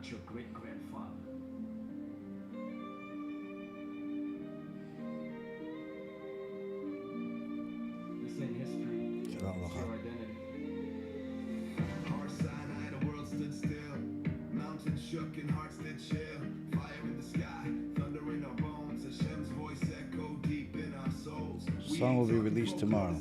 your great-grandfather. This ain't history. It's your identity. Hard Sinai, the world stood still. Mountains shook and hearts did chill. Fire in the sky, thunder in our bones. Hashem's voice echoed deep in our souls. The song will be released tomorrow.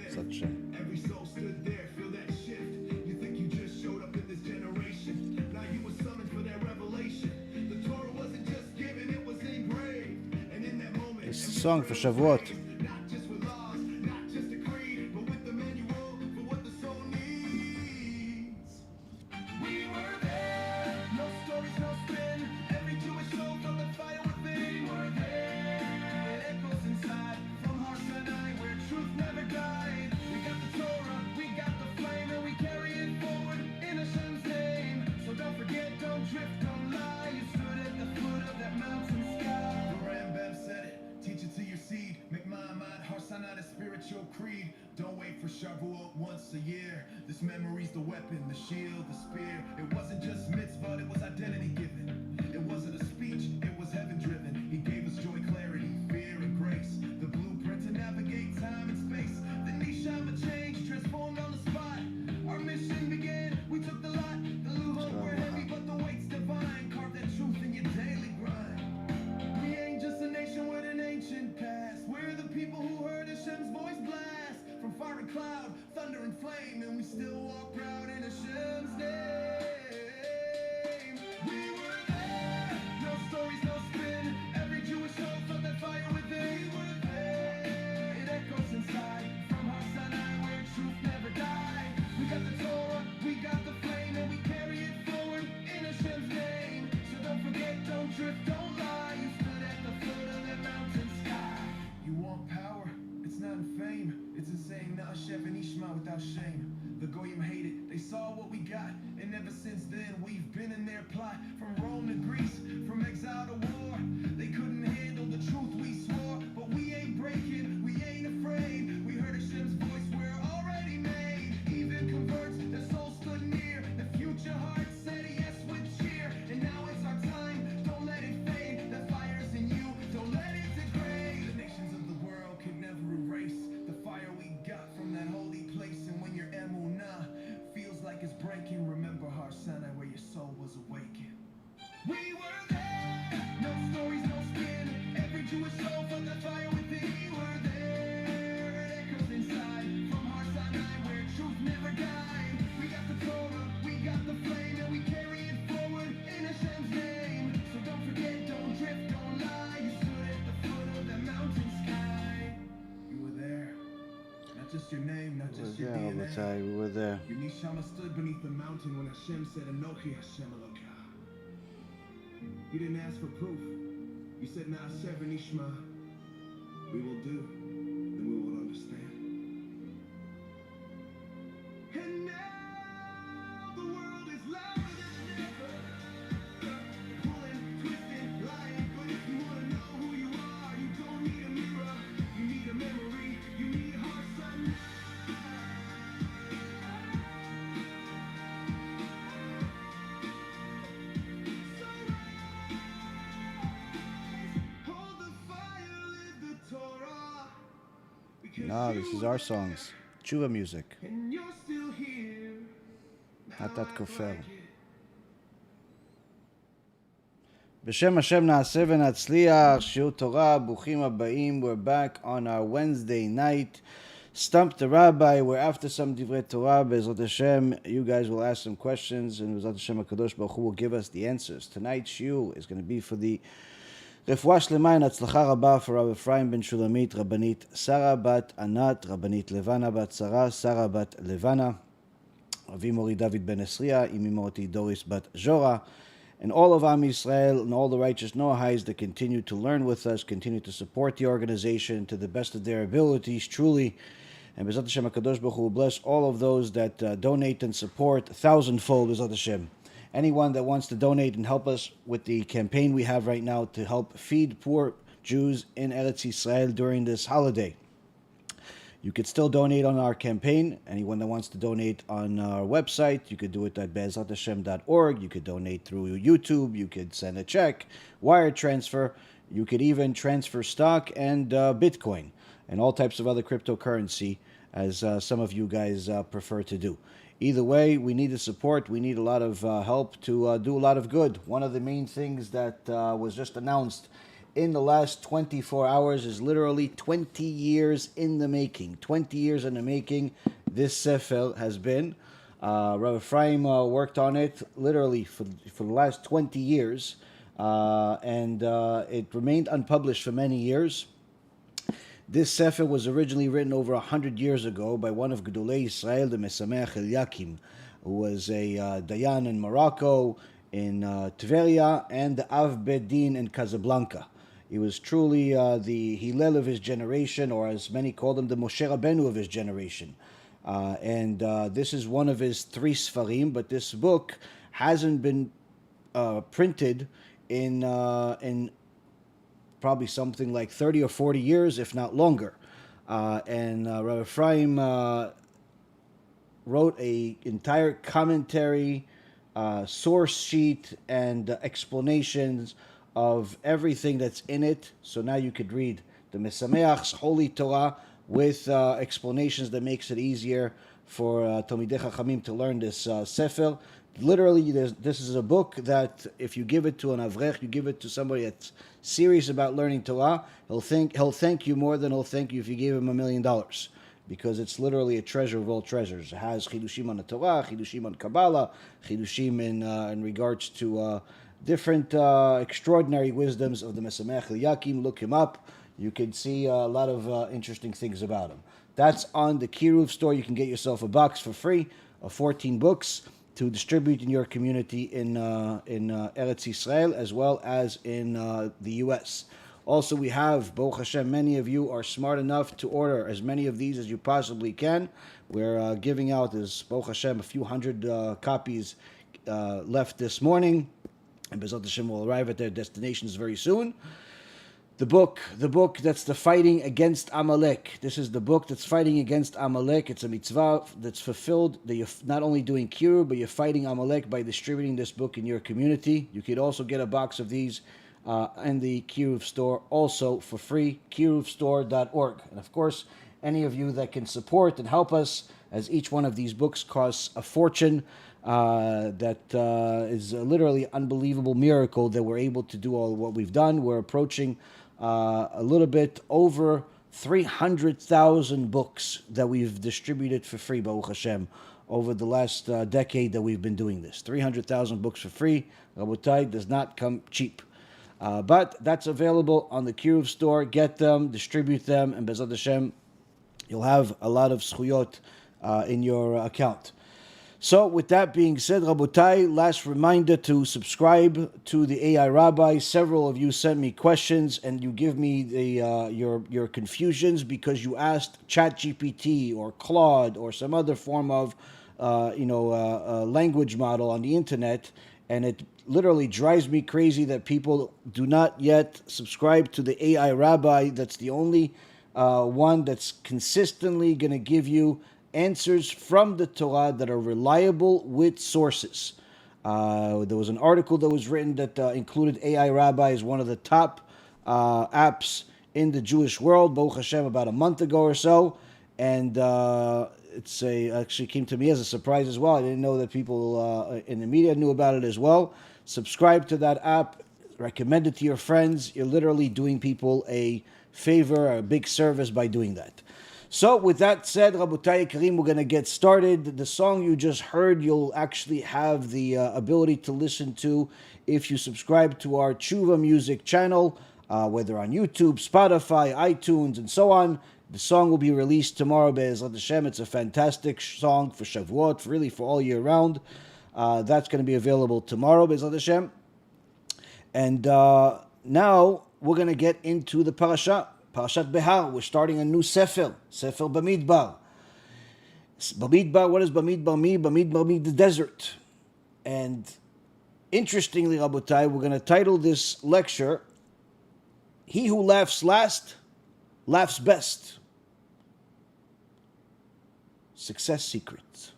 Such a Every soul stood there, feel that shift. You think you just showed up in this generation. Now you were summoned for that revelation. The Torah wasn't just given, it was engraved. And in that moment, it's a song for Shavuot. not just with laws, not just a creed, but with the manual for what the soul needs. We were there, no stories, no spin. Every Jewish soul felt the fire within. We were there, it echoes inside. From Har Sinai, where truth never died. We got the Torah, we got the flame, and we carry it forward in Hashem's name. So don't forget, don't drift, don't lie. You stood at the foot of that mountain sky. The Rambam said it, teach it to your seed. McMahon, Har Sinai, the spiritual creed. Don't wait for Shavuot once a year. This memory's the weapon, the shield, the spear. It wasn't just mitzvah, it was identity given. It wasn't a speech, it was heaven driven. He gave us joy, clarity, fear, and grace. The blueprint to navigate time and space. The nishama change, transformed on the spot. Our mission began, we took the lot. The luhot were heavy, but the weight's divine. Carve that truth in your daily grind. We ain't just a nation with an ancient past. We're the people who heard Hashem's voice blast. From fire and cloud, thunder and flame, and we still walk proud in Hashem's name. We were there, no stories, no spin. Every Jewish soul felt that fire within. We were there, it echoes inside. From Har Sinai, where truth never died. We got the Torah, we got the flame, and we carry it forward in Hashem's name. So don't forget, don't drift, don't lie. You stood at the foot of that mountain sky. You want power? It's not in fame. It's in saying Na'ashev and Yishmael without shame. The Goyim hated, they saw what we got. And ever since then, we've been in their plot. From Rome to Greece, from exile to war. They couldn't handle the truth we swore. But we ain't breaking, we ain't afraid. We heard Hashem's voice, we're already made. Even converts, the soul stood near. The future heart said yes with cheer. And now it's our time, don't let it fade. The fire's in you, don't let it degrade. The nations of the world can never erase the fire we got from that holy place. And when your emunah feels like it's breaking, remember Har Sinai, where your soul was awakened. We were there, no stories, no spin. Every Jewish soul felt the fire within. We were there, it echoes inside. From Har Sinai, where truth never died. We got the Torah, we got the flame, and we carry it forward in Hashem's name. So don't forget, don't drift, don't lie. You stood at the foot of that mountain sky. You were there, not just your name, not just your yeah, DNA. רבותיי, we were there. Your neshama stood beneath the mountain when Hashem said, Anochi Hashem Elokah. You didn't ask for proof. You said, Na'aseh v'nishma. We will do, then we will understand. And now the world is louder than ever. Pulling, twisting, lying. But if you want to know who you are, you don't need a mirror. You need a memory. You need Har Sinai. No, this is our songs. Teshuva music. And you're still here. Not that kofel. B'Shem Hashem na'aseh v'natzliach. Shiur Torah, Bruchim Aba'im. We're back on our Wednesday night. Stump the Rabbi. We're after some Divrei Torah. BeEzrat HaShem, you guys will ask some questions, and BeEzrat HaShem HaKadosh Baruch Hu will give us the answers. Tonight's shiur is going to be for the רפואה שלמה והצלחה רבה for Rabbi Ephraim ben Shulamit, רבנית שרה בת ענת, רבנית לבנה בת שרה, שרה בת לבנה, אבי מורי דוד בן עשריה, אמי מורתי דוריס בת ז'ורה, and all of Am Yisrael and all the righteous Noahis that continue to learn with us, continue to support the organization to the best of their abilities, truly. And BeEzrat HaShem HaKadosh Baruch Hu will bless all of those that donate and support 1,000-fold, BeEzrat HaShem. Anyone that wants to donate and help us with the campaign we have right now to help feed poor Jews in Eretz Yisrael during this holiday. You could still donate on our campaign. Anyone that wants to donate on our website, you could do it at BeEzratHaShem.org. You could donate through YouTube. You could send a check, wire transfer. You could even transfer stock and Bitcoin and all types of other cryptocurrency, as some of you guys prefer to do. Either way, we need the support. We need a lot of help to do a lot of good. One of the main things that was just announced in the last 24 hours is literally 20 years in the making. 20 years in the making, this Sefer has been. Rabbi Ephraim worked on it literally for the last 20 years, and it remained unpublished for many years. This Sefer was originally written over 100 years ago by one of Gedolei Yisrael, the Mesameach Eliakim, who was a Dayan in Morocco, in Tveria, and the Av Bet Din in Casablanca. He was truly the Hillel of his generation, or as many called him, the Moshe Rabbeinu of his generation. And this is one of his 3 Sfarim, but this book hasn't been printed in probably something like 30 or 40 years, if not longer. And Rabbi Ephraim wrote an entire commentary, source sheet, and explanations of everything that's in it. So now you could read the Mesameach's Holy Torah with explanations that makes it easier for Talmidei Chachamim to learn this Sefer. Literally, this is a book that if you give it to an Avrech, you give it to somebody that's serious about learning Torah, he'll thank you more than he'll thank you if you gave him $1 million, because it's literally a treasure of all treasures. It has Chidushim on the Torah, Chidushim on Kabbalah, Chidushim in regards to different extraordinary wisdoms of the Mesameach Eliakim. Look him up. You can see a lot of interesting things about him. That's on the Kiruv store. You can get yourself a box for free of 14 books to distribute in your community in Eretz Yisrael, as well as in the U.S. Also, we have, Baruch HaShem, many of you are smart enough to order as many of these as you possibly can. We're giving out, as Baruch HaShem, a few hundred copies left this morning. And BeEzrat HaShem will arrive at their destinations very soon. The book that's the fighting against Amalek. This is the book that's fighting against Amalek. It's a mitzvah that's fulfilled, that you're not only doing kiruv, but you're fighting Amalek by distributing this book in your community. You could also get a box of these in the Kiruv store, also for free, kiruvstore.org. And of course, any of you that can support and help us, as each one of these books costs a fortune, that is a literally unbelievable miracle that we're able to do all what we've done. We're approaching a little bit over 300,000 books that we've distributed for free, Baruch HaShem, over the last decade that we've been doing this. 300,000 books for free. Rabotai, does not come cheap. But that's available on the Kiruv store. Get them, distribute them, and BeEzrat HaShem, you'll have a lot of zchuyot in your account. So with that being said, Rabotai, last reminder to subscribe to the AI Rabbi. Several of you sent me questions, and you give me the your confusions because you asked ChatGPT or Claude or some other form of language model on the internet, and it literally drives me crazy that people do not yet subscribe to the AI Rabbi. That's the only one that's consistently going to give you answers from the Torah that are reliable with sources. There was an article that was written that included AI Rabbi as one of the top apps in the Jewish world, Baruch HaShem, about a month ago or so, and actually came to me as a surprise as well. I didn't know that people in the media knew about it as well. Subscribe to that app, recommend it to your friends. You're literally doing people a favor, a big service by doing that. So with that said, Rabotai Karim, we're going to get started. The song you just heard, you'll actually have the ability to listen to if you subscribe to our Teshuva Music channel, whether on YouTube, Spotify, iTunes, and so on. The song will be released tomorrow, BeEzrat HaShem. It's a fantastic song for Shavuot, really for all year round. That's going to be available tomorrow, BeEzrat HaShem. And now we're going to get into the Parasha. Parashat Behar, we're starting a new Sefer BaMidbar. BaMidbar, what does BaMidbar mean? BaMidbar means the desert. And interestingly, Rabotai, we're going to title this lecture, He Who Laughs Last, Laughs Best. success secrets.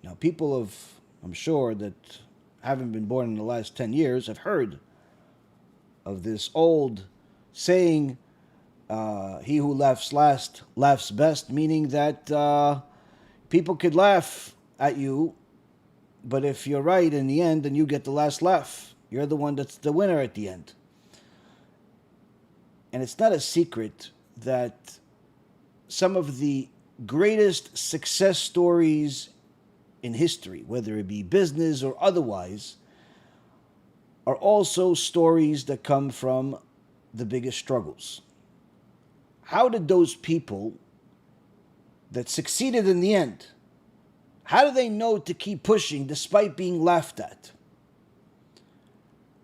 Now, people I'm sure that haven't been born in the last 10 years have heard of this old saying, he who laughs last laughs best, meaning that people could laugh at you, but if you're right in the end, then you get the last laugh. You're the one that's the winner at the end. And it's not a secret that some of the greatest success stories in history, whether it be business or otherwise, are also stories that come from the biggest struggles. How did those people that succeeded in the end, how do they know to keep pushing despite being laughed at?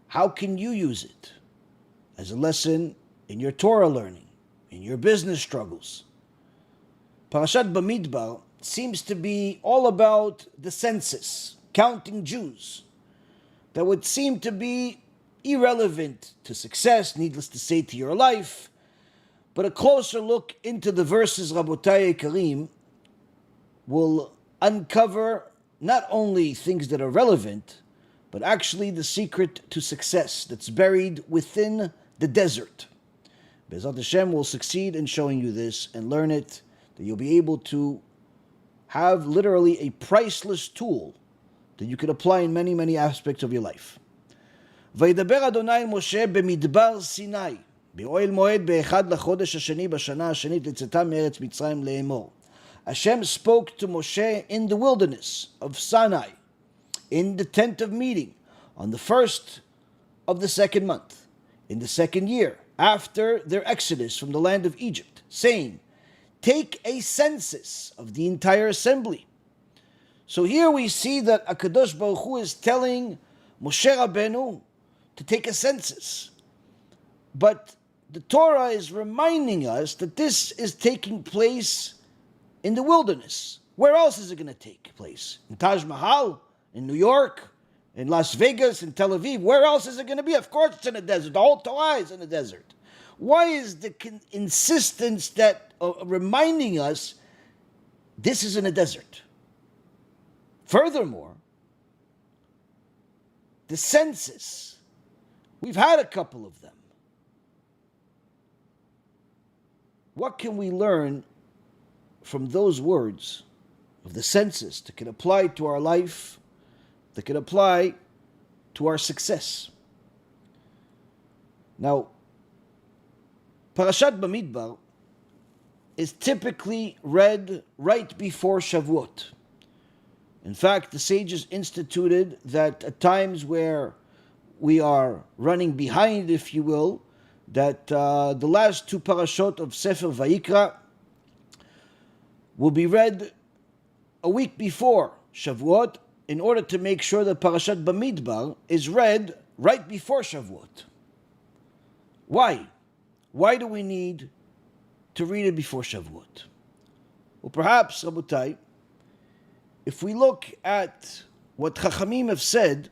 How can you use it as a lesson in your Torah learning, in your business struggles? Parashat BaMidbar seems to be all about the census, counting Jews, that would seem to be irrelevant to success, needless to say, to your life. But a closer look into the verses, Rabotai Karim, will uncover not only things that are relevant, but actually the secret to success that's buried within the desert. BeEzrat HaShem will succeed in showing you this and learn it, that you'll be able to have literally a priceless tool that you could apply in many, many aspects of your life. וידבר אדוני אל משה במדבר סיני, באוהל מועד באחד לחודש השני בשנה השנית לצאתם מארץ מצרים לאמור. Hashem spoke to Moshe in the wilderness of Sinai, in the tent of meeting, on the first of the second month, in the second year, after their exodus from the land of Egypt, saying, take a census of the entire assembly. So here we see that HaKadosh Baruch Hu is telling Moshe Rabbeinu to take a census. But the Torah is reminding us that this is taking place in the wilderness. Where else is it going to take place? In Taj Mahal? In New York? In Las Vegas? In Tel Aviv? Where else is it going to be? Of course it's in the desert. The whole Torah is in the desert. Why is the insistence that reminding us this is in a desert? Furthermore, the census, we've had a couple of them. What can we learn from those words of the census that can apply to our life, that can apply to our success? Now, Parashat BaMidbar is typically read right before Shavuot. In fact, the sages instituted that at times where we are running behind, if you will, that the last two parashot of Sefer Vayikra will be read a week before Shavuot in order to make sure that Parashat BaMidbar is read right before Shavuot. Why? Why do we need to read it before Shavuot? Well, perhaps, Rabotai, if we look at what Chachamim have said,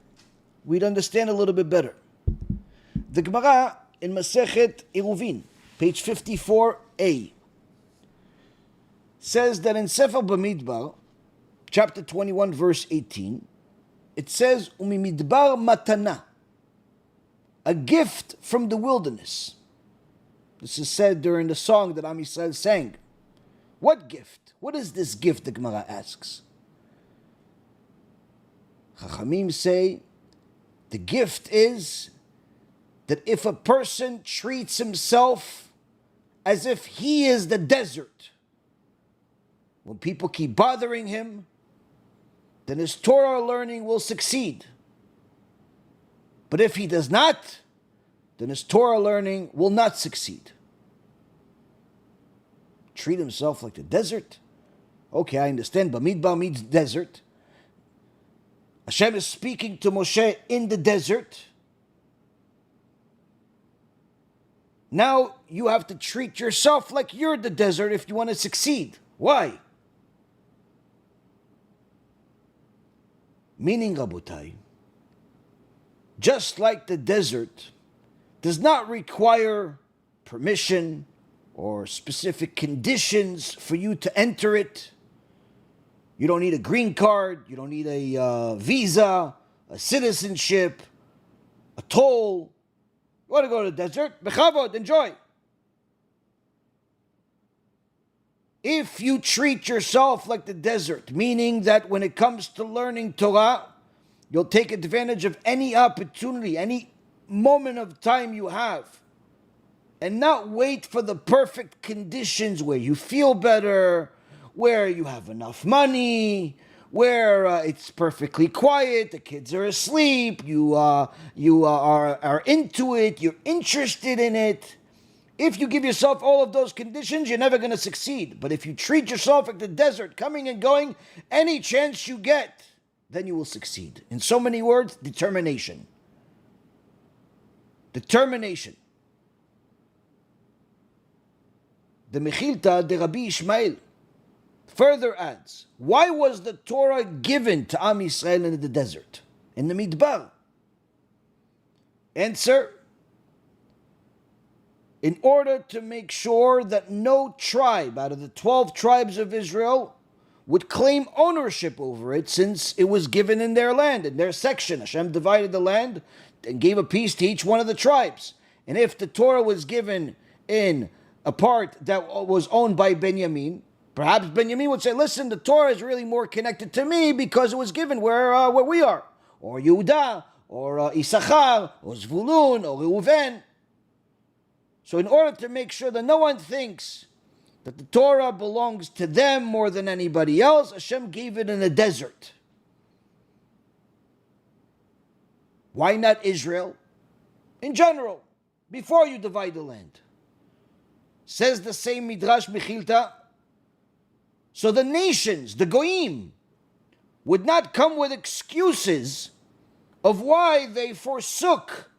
we'd understand a little bit better. The Gemara in Masechet Eruvin, page 54a, says that in Sefer BaMidbar, chapter 21, verse 18, it says, Umimidbar matana, a gift from the wilderness. This is said during the song that Am Yisrael sang. What gift? What is this gift, the Gemara asks? Chachamim say, the gift is that if a person treats himself as if he is the desert, when people keep bothering him, then his Torah learning will succeed. But if he does not, then his Torah learning will not succeed. Treat himself like the desert? Okay, I understand. Bamidbar means desert. Hashem is speaking to Moshe in the desert. Now you have to treat yourself like you're the desert if you want to succeed. Why? Meaning, Rabotai, just like the desert does not require permission or specific conditions for you to enter it. You don't need a green card. You don't need a visa, a citizenship, a toll. You want to go to the desert? Bechavod, enjoy. If you treat yourself like the desert, meaning that when it comes to learning Torah, you'll take advantage of any opportunity, any moment of time you have, and not wait for the perfect conditions where you feel better, where you have enough money, where it's perfectly quiet, the kids are asleep, you are into it, you're interested in it. If you give yourself all of those conditions, you're never going to succeed. But if you treat yourself like the desert, coming and going, any chance you get, then you will succeed. In so many words, determination. Determination. The Mechilta, DeRabbi Yishmael, further adds, why was the Torah given to Am Yisrael in the desert, in the Midbar? Answer, in order to make sure that no tribe out of the 12 tribes of Israel would claim ownership over it, since it was given in their land, in their section. Hashem divided the land and gave a piece to each one of the tribes. And if the Torah was given in a part that was owned by Benjamin, perhaps Benjamin would say, listen, the Torah is really more connected to me because it was given where we are. Or Yehuda, or Issachar, or Zvulun, or Reuven. So in order to make sure that no one thinks that the Torah belongs to them more than anybody else, Hashem gave it in the desert. Why not Israel? In general, before you divide the land. Says the same Midrash Mechilta, so the nations, the Goyim, would not come with excuses of why they forsook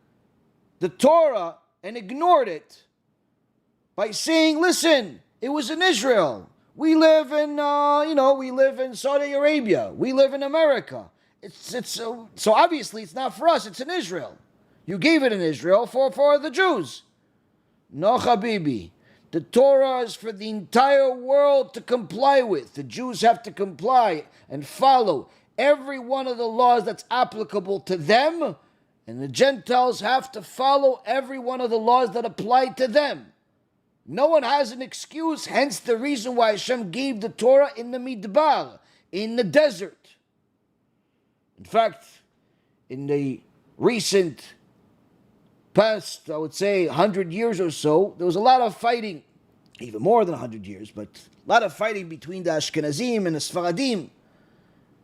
the Torah and ignored it by saying, listen, it was in Israel. We live in, we live in Saudi Arabia. We live in America. So obviously it's not for us, it's in Israel. You gave it in Israel for the Jews. No, Habibi. The Torah is for the entire world to comply with. The Jews have to comply and follow every one of the laws that's applicable to them, and the Gentiles have to follow every one of the laws that apply to them. No one has an excuse, hence the reason why Hashem gave the Torah in the Midbar, in the desert. In fact, in the recent past, I would say 100 years or so, there was a lot of fighting, even more than 100 years, but a lot of fighting between the Ashkenazim and the Sfaradim.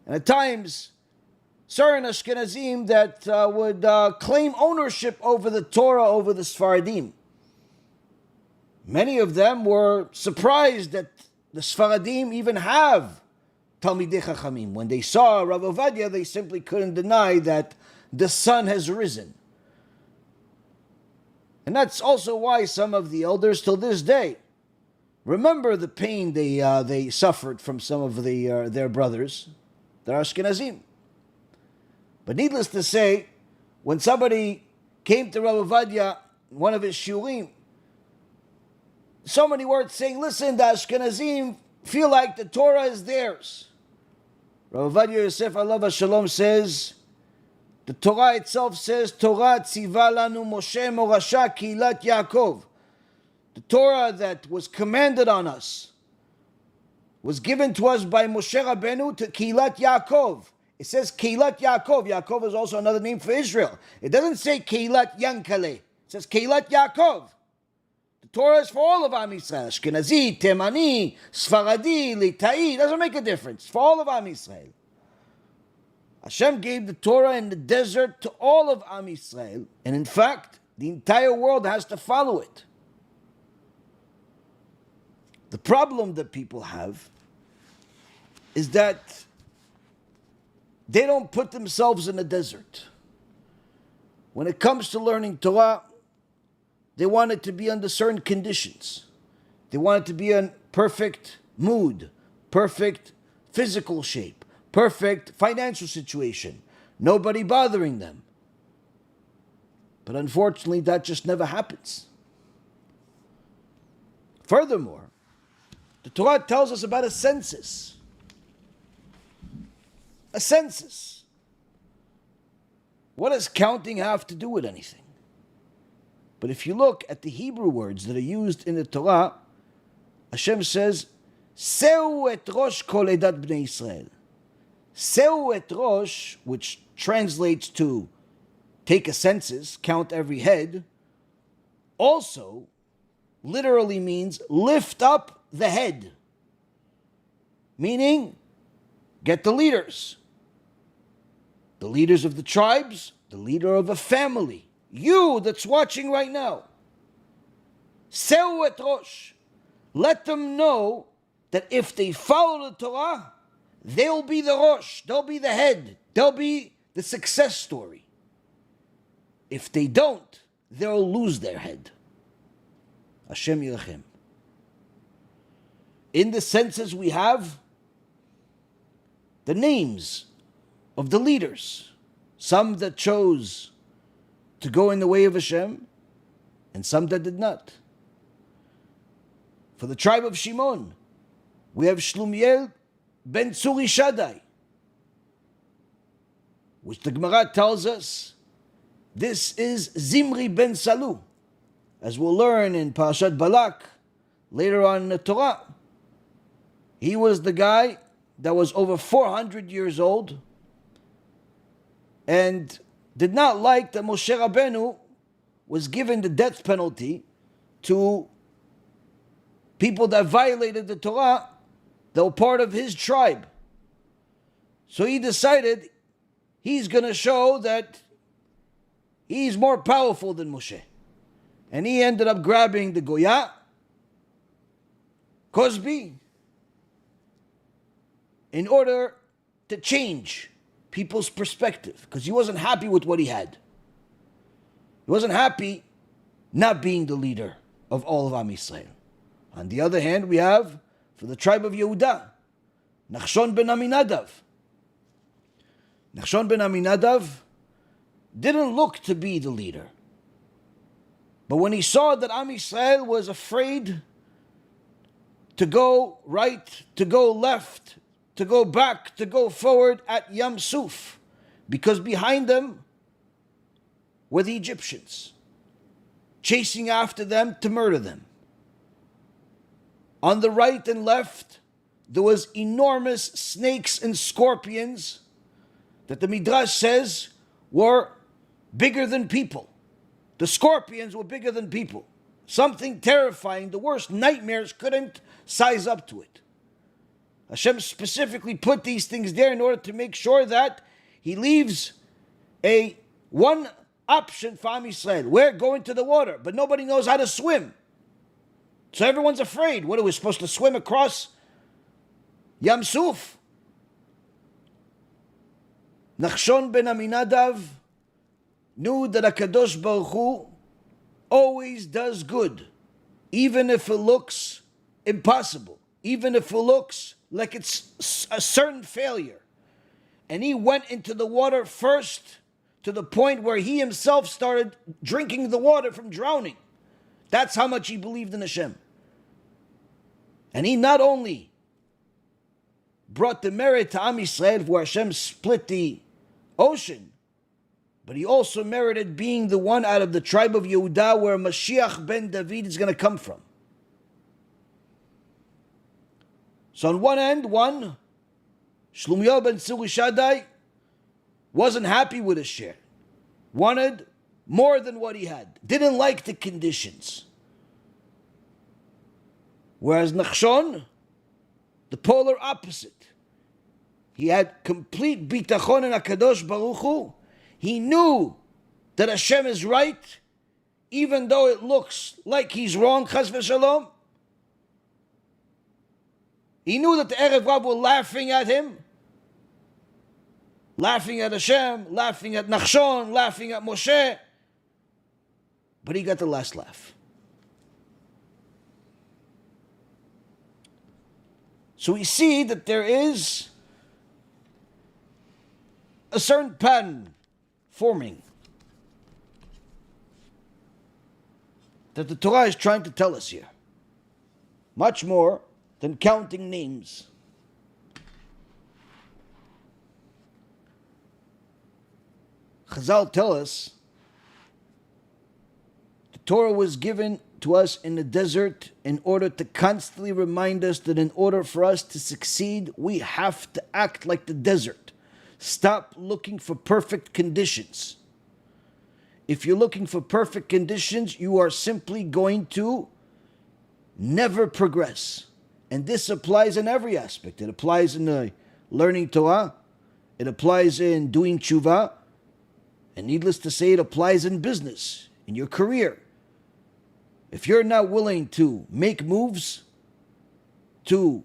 And at times, certain Ashkenazim that would claim ownership over the Torah over the Sfaradim. Many of them were surprised that the Sfaradim even have Talmidei Chachamim. When they saw Rav Ovadia, they simply couldn't deny that the sun has risen. And that's also why some of the elders till this day remember the pain they suffered from some of their brothers, their Ashkenazim. But needless to say, when somebody came to Rav Ovadia, one of his shurim, so many words saying, listen, the Ashkenazim feel like the Torah is theirs. Rav Ovadia Yosef Alav Shalom says, the Torah itself says, Torah tziva lanu Moshe morasha kilat Yaakov. The Torah that was commanded on us was given to us by Moshe Rabbeinu to Kilat Yaakov. It says Kilat Yaakov. Yaakov is also another name for Israel. It doesn't say Kilat Yankale. It says Kilat Yaakov. The Torah is for all of Am Yisrael. Ashkenazi, Temani, Sfaradi, Litai. Doesn't make a difference. For all of Am Yisrael. Hashem gave the Torah in the desert to all of Am Yisrael. And in fact, the entire world has to follow it. The problem that people have is that they don't put themselves in the desert. When it comes to learning Torah, they want it to be under certain conditions. They want it to be in perfect mood, perfect physical shape, perfect financial situation, nobody bothering them. But unfortunately, that just never happens. Furthermore, the Torah tells us about a census. A census. What does counting have to do with anything? But if you look at the Hebrew words that are used in the Torah, Hashem says, Seu et rosh kol edat bnei Yisrael. Seu et rosh, which translates to take a census, count every head, also literally means lift up the head. Meaning, get the leaders. The leaders of the tribes, the leader of a family. You that's watching right now. Seu et rosh. Let them know that if they follow the Torah, they'll be the rosh, they'll be the head, they'll be the success story. If they don't, they'll lose their head. Hashem Yirachem. In the census we have the names of the leaders. Some that chose to go in the way of Hashem, and some that did not. For the tribe of Shimon, we have Shlumiel ben Tzuri Shaddai, which the Gemara tells us this is Zimri ben Salu, as we'll learn in Parashat Balak later on in the Torah. He was the guy that was over 400 years old and did not like that Moshe Rabbeinu was given the death penalty to people that violated the Torah that were part of his tribe. So he decided he's going to show that he's more powerful than Moshe. And he ended up grabbing the Goya, Cosby, in order to change people's perspective, because he wasn't happy with what he had. He wasn't happy not being the leader of all of Am Yisrael. On the other hand, we have, for the tribe of Yehuda, Nachshon ben Aminadav. Nachshon ben Aminadav didn't look to be the leader. But when he saw that Am Yisrael was afraid to go right, to go left, to go back, to go forward at Yam Suf, because behind them were the Egyptians, chasing after them to murder them. On the right and left, there was enormous snakes and scorpions that the Midrash says were bigger than people. The scorpions were bigger than people. Something terrifying. The worst nightmares couldn't size up to it. Hashem specifically put these things there in order to make sure that He leaves one option for Am Yisrael. We're going to the water, but nobody knows how to swim. So everyone's afraid. What are we supposed to swim across Yam Suf? Nachshon ben Aminadav knew that HaKadosh Baruch Hu always does good, even if it looks impossible, even if it looks like it's a certain failure. And he went into the water first to the point where he himself started drinking the water from drowning. That's how much he believed in Hashem. And he not only brought the merit to Am Yisrael where Hashem split the ocean, but he also merited being the one out of the tribe of Yehuda where Mashiach ben David is going to come from. So on one end, Shlumiel ben Tzuri Shaddai wasn't happy with his share. Wanted more than what he had. Didn't like the conditions. Whereas Nachshon, the polar opposite. He had complete bitachon in HaKadosh Baruch Hu. He knew that Hashem is right, even though it looks like he's wrong, chas v'shalom. He knew that the Erev Rav were laughing at him, laughing at Hashem, laughing at Nachshon, laughing at Moshe. But he got the last laugh. So we see that there is a certain pattern forming that the Torah is trying to tell us here. much more than counting names. Chazal tell us the Torah was given to us in the desert in order to constantly remind us that in order for us to succeed, we have to act like the desert. Stop looking for perfect conditions. If you're looking for perfect conditions, you are simply going to never progress. And this applies in every aspect. It applies in learning Torah. It applies in doing Teshuvah. And needless to say, it applies in business, in your career. If you're not willing to make moves, to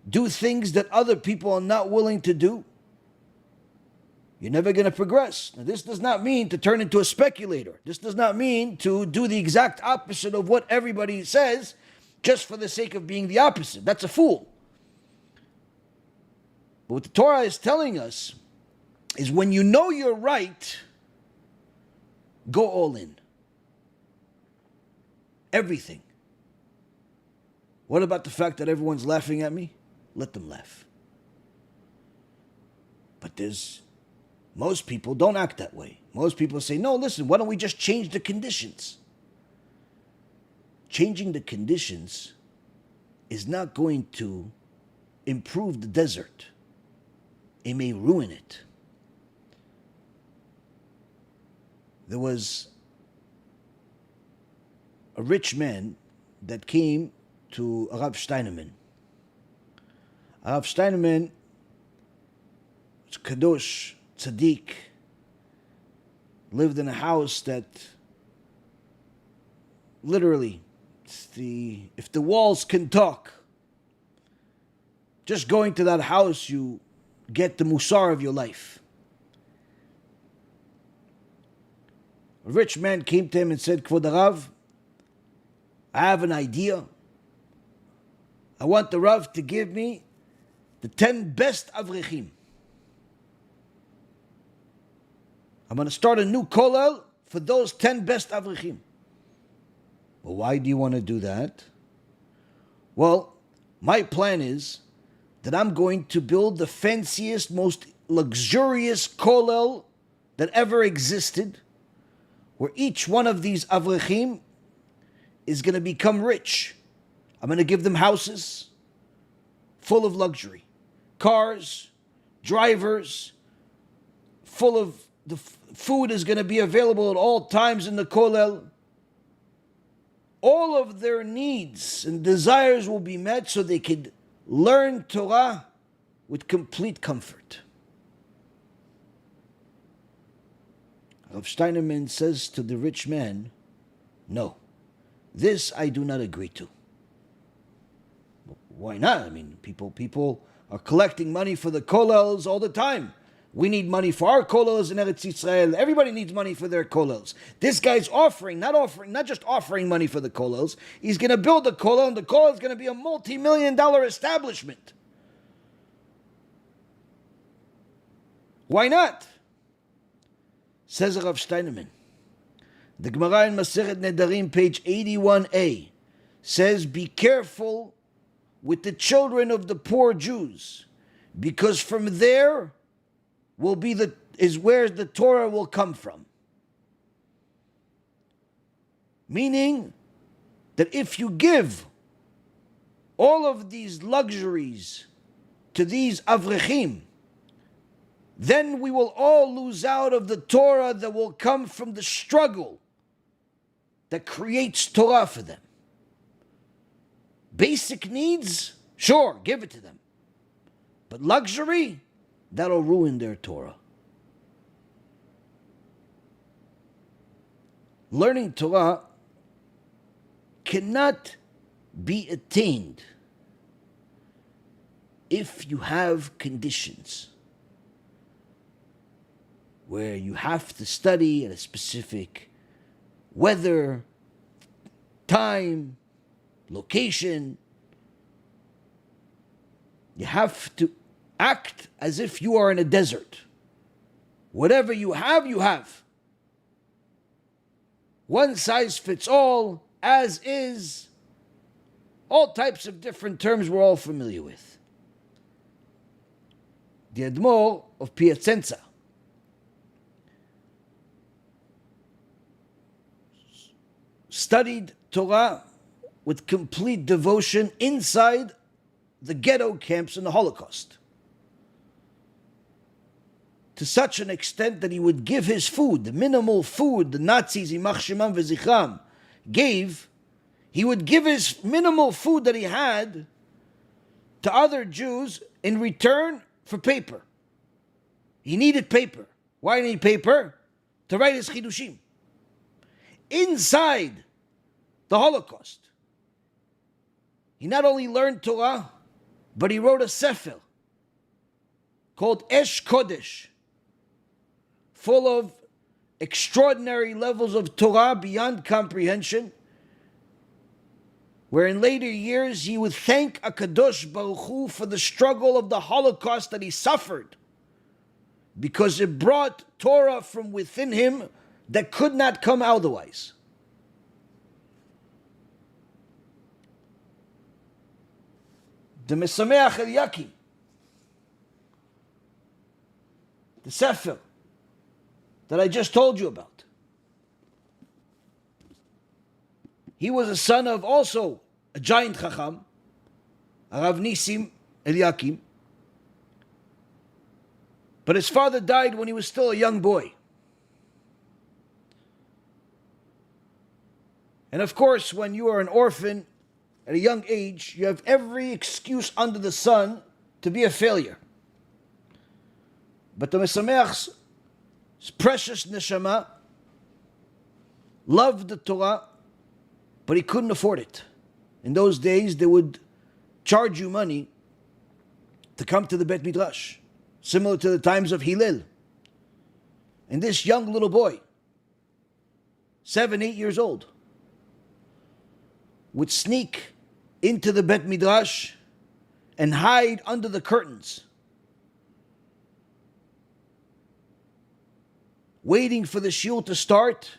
do things that other people are not willing to do, you're never going to progress. Now, this does not mean to turn into a speculator. This does not mean to do the exact opposite of what everybody says just for the sake of being the opposite. That's a fool. But what the Torah is telling us is when you know you're right, go all in. Everything. What about the fact that everyone's laughing at me? Let them laugh. But most people don't act that way. Most people say, no, listen, why don't we just change the conditions? Changing the conditions is not going to improve the desert. It may ruin it. There was a rich man that came to Rav Shteinman. Rav Shteinman was kadosh, tzaddik, lived in a house that literally, if the walls can talk, just going to that house, you get the musar of your life. A rich man came to him and said, Kvod Rav, I have an idea. I want the Rav to give me the 10 best avrechim. I'm going to start a new kollel for those 10 best avrechim. Well, why do you want to do that? Well, my plan is that I'm going to build the fanciest, most luxurious kollel that ever existed, where each one of these avrechim is going to become rich. I'm going to give them houses full of luxury, cars, drivers, full of the food is going to be available at all times in the kollel. All of their needs and desires will be met so they could learn Torah with complete comfort. Rav Shteinman says to the rich man, no, this I do not agree to. Why not? I mean, people are collecting money for the kollels all the time. We need money for our kollels in Eretz Yisrael. Everybody needs money for their kollels. This guy's not just offering money for the kollels. He's going to build a kollel, and the kollel is going to be a multi-million-dollar establishment. Why not? Says Rav Shteinman. The Gemara in Masechet Nedarim, page 81a, says, be careful with the children of the poor Jews, because from there is where the Torah will come from. Meaning that if you give all of these luxuries to these avrechim, then we will all lose out of the Torah that will come from the struggle that creates Torah for them. Basic needs, sure, give it to them. But luxury, that'll ruin their Torah. Learning Torah cannot be attained if you have conditions where you have to study at a specific weather, time, location. You have to act as if you are in a desert. Whatever you have, you have. One size fits all, as is. All types of different terms we're all familiar with. The Admor of Piaseczno studied Torah with complete devotion inside the ghetto camps in the Holocaust. To such an extent that he would give his food, the minimal food the Nazis, Yimach Shemam V'Zichram, gave, he would give his minimal food that he had to other Jews in return for paper. He needed paper. Why did he need paper? To write his chidushim. Inside the Holocaust, he not only learned Torah, but he wrote a sefer called Esh Kodesh, full of extraordinary levels of Torah beyond comprehension, where in later years he would thank HaKadosh Baruch Hu for the struggle of the Holocaust that he suffered, because it brought Torah from within him that could not come otherwise. The Mesameach Eliyakim, the Sefer that I just told you about, he was a son of also a giant Chacham, Rav Nisim Eliyakim, but his father died when he was still a young boy. And of course, when you are an orphan at a young age, you have every excuse under the sun to be a failure. But the Mesameach's precious neshama loved the Torah, but he couldn't afford it. In those days, they would charge you money to come to the Bet Midrash, similar to the times of Hillel. And this young little boy, 7, 8 years old, would sneak into the Bet Midrash and hide under the curtains, waiting for the shiur to start,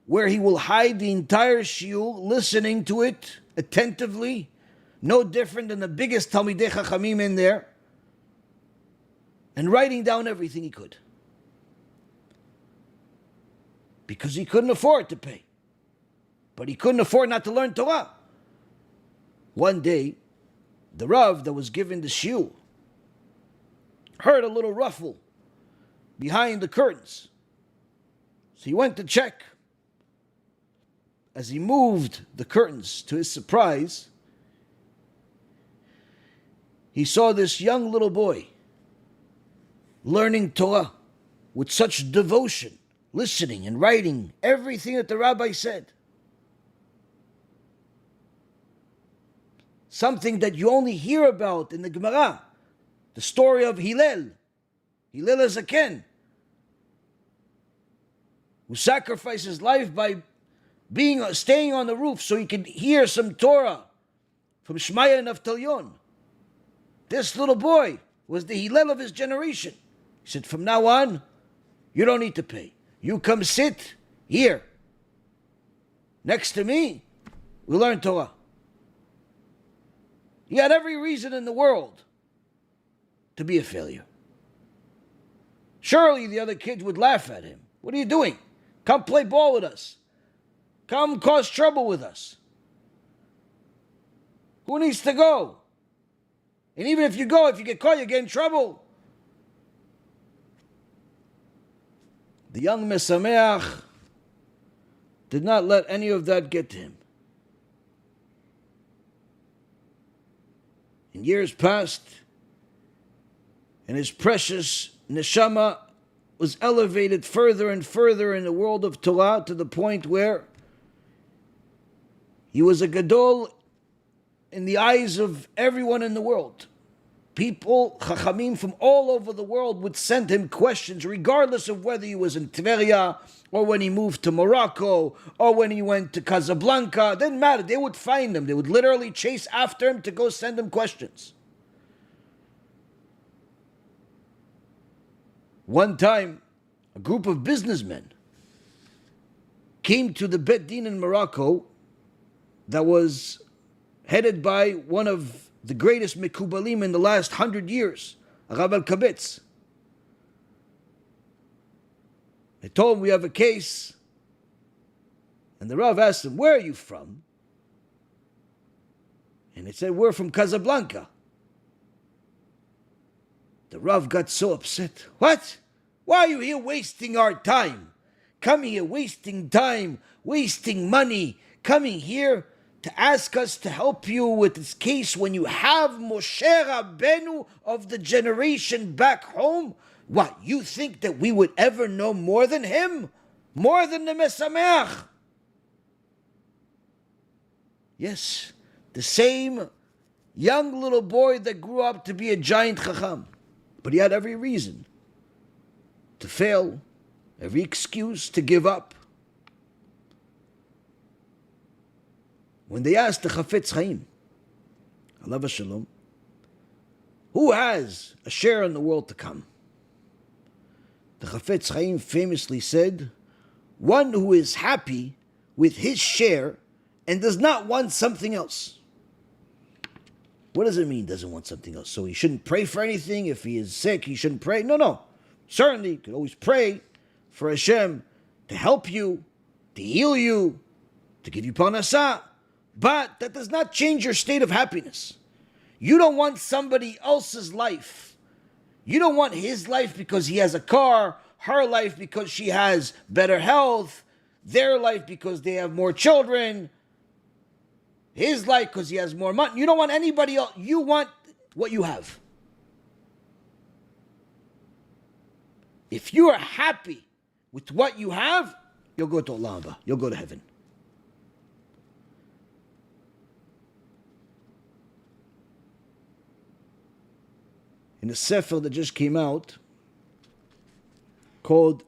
where he will hide the entire shiur, listening to it attentively, no different than the biggest Talmidei Chachamim in there, and writing down everything he could. Because he couldn't afford to pay. But he couldn't afford not to learn Torah. One day, the Rav that was given the shiur heard a little ruffle behind the curtains. So he went to check. As he moved the curtains, to his surprise, he saw this young little boy learning Torah with such devotion, listening and writing everything that the rabbi said. Something that you only hear about in the Gemara, the story of Hillel HaZaken, who sacrificed his life by staying on the roof so he could hear some Torah from Shmaya and Avtalion. This little boy was the Hillel of his generation. He said, from now on, you don't need to pay. You come sit here next to me, we learn Torah. He had every reason in the world to be a failure. Surely the other kids would laugh at him. What are you doing? Come play ball with us. Come cause trouble with us. Who needs to go? And even if you go, if you get caught, you get in trouble. The young Mesameach did not let any of that get to him. In years past, and his precious neshama was elevated further and further in the world of Torah to the point where he was a gadol in the eyes of everyone in the world. People, chachamim from all over the world would send him questions regardless of whether he was in Tveria or when he moved to Morocco or when he went to Casablanca. It didn't matter. They would find him. They would literally chase after him to go send him questions. One time, a group of businessmen came to the Bet Din in Morocco that was headed by one of the greatest Mekubalim in the last 100 years, Rabbi Kabitz. They told him, we have a case. And the Rav asked him, where are you from? And he said, we're from Casablanca. The Rav got so upset. What? Why are you here wasting our time? Coming here, wasting time, wasting money, coming here to ask us to help you with this case when you have Moshe Rabbeinu of the generation back home? What, you think that we would ever know more than him? More than the Mesameach? Yes, the same young little boy that grew up to be a giant Chacham. But he had every reason to fail, every excuse to give up. When they asked the Chafetz Chaim, alav shalom, who has a share in the world to come? The Chafetz Chaim famously said, one who is happy with his share and does not want something else. What does it mean, doesn't want something else? So he shouldn't pray for anything? If he is sick, he shouldn't pray? No. Certainly, you can always pray for Hashem to help you, to heal you, to give you parnasah. But that does not change your state of happiness. You don't want somebody else's life. You don't want his life because he has a car, her life because she has better health, their life because they have more children, his life because he has more money. You don't want anybody else. You want what you have. If you are happy with what you have, you'll go to Olam Haba. You'll go to heaven. In a sefer that just came out called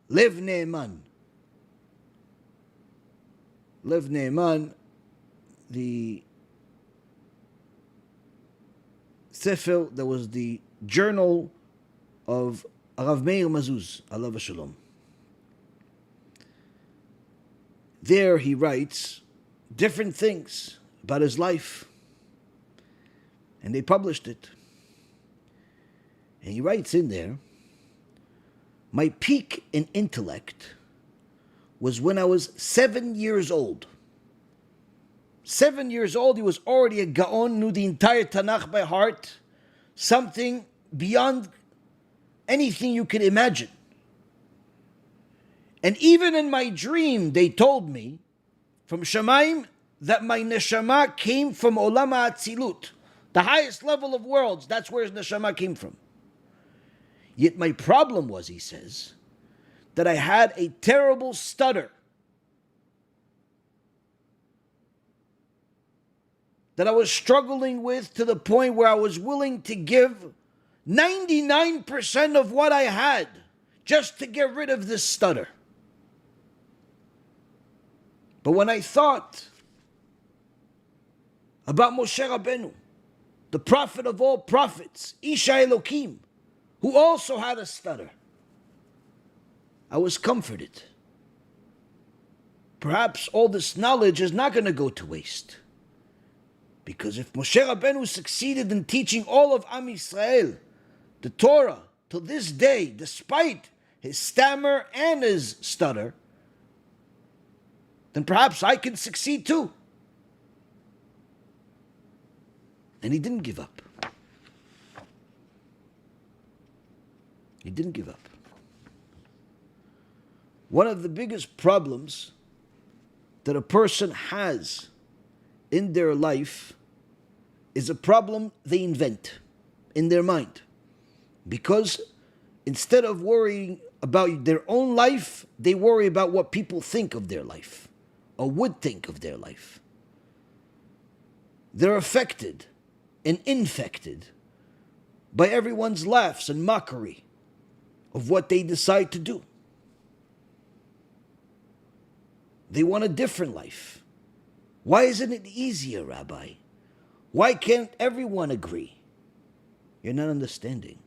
Lev Ne'eman. Lev Ne'eman, the sefer that was the journal of Rav Meir Mazuz, alav shalom. There he writes different things about his life. And they published it. And he writes in there, my peak in intellect was when I was 7 years old. 7 years old, he was already a Gaon, knew the entire Tanakh by heart, something beyond anything you could imagine. And even in my dream, they told me from Shemaim that my neshama came from Olam HaAtzilut, the highest level of worlds. That's where his neshama came from. Yet my problem was, he says, that I had a terrible stutter. That I was struggling with to the point where I was willing to give 99% of what I had just to get rid of this stutter. But when I thought about Moshe Rabbeinu, the prophet of all prophets, Isha Elokim, who also had a stutter, I was comforted. Perhaps all this knowledge is not going to go to waste. Because if Moshe Rabbeinu succeeded in teaching all of Am Yisrael the Torah to this day, despite his stammer and his stutter, then perhaps I can succeed too. And he didn't give up. He didn't give up. One of the biggest problems that a person has in their life is a problem they invent in their mind. Because instead of worrying about their own life, they worry about what people think of their life or would think of their life. They're affected and infected by everyone's laughs and mockery of what they decide to do. They want a different life. Why isn't it easier, Rabbi? Why can't everyone agree? You're not understanding.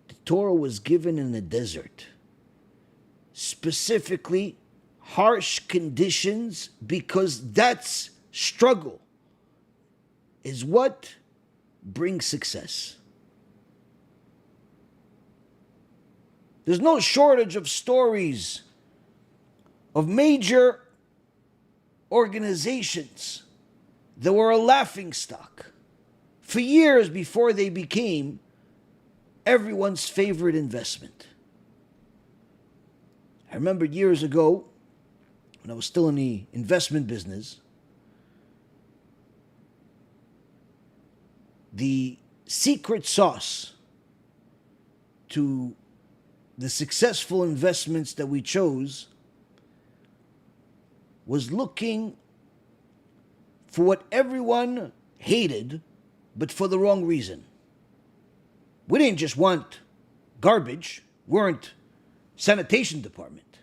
The Torah was given in the desert. Specifically, harsh conditions, because that's struggle is what brings success. There's no shortage of stories of major organizations that were a laughingstock for years before they became everyone's favorite investment. I remember years ago, when I was still in the investment business, the secret sauce to the successful investments that we chose was looking for what everyone hated, but for the wrong reason. We didn't just want garbage. We weren't sanitation department.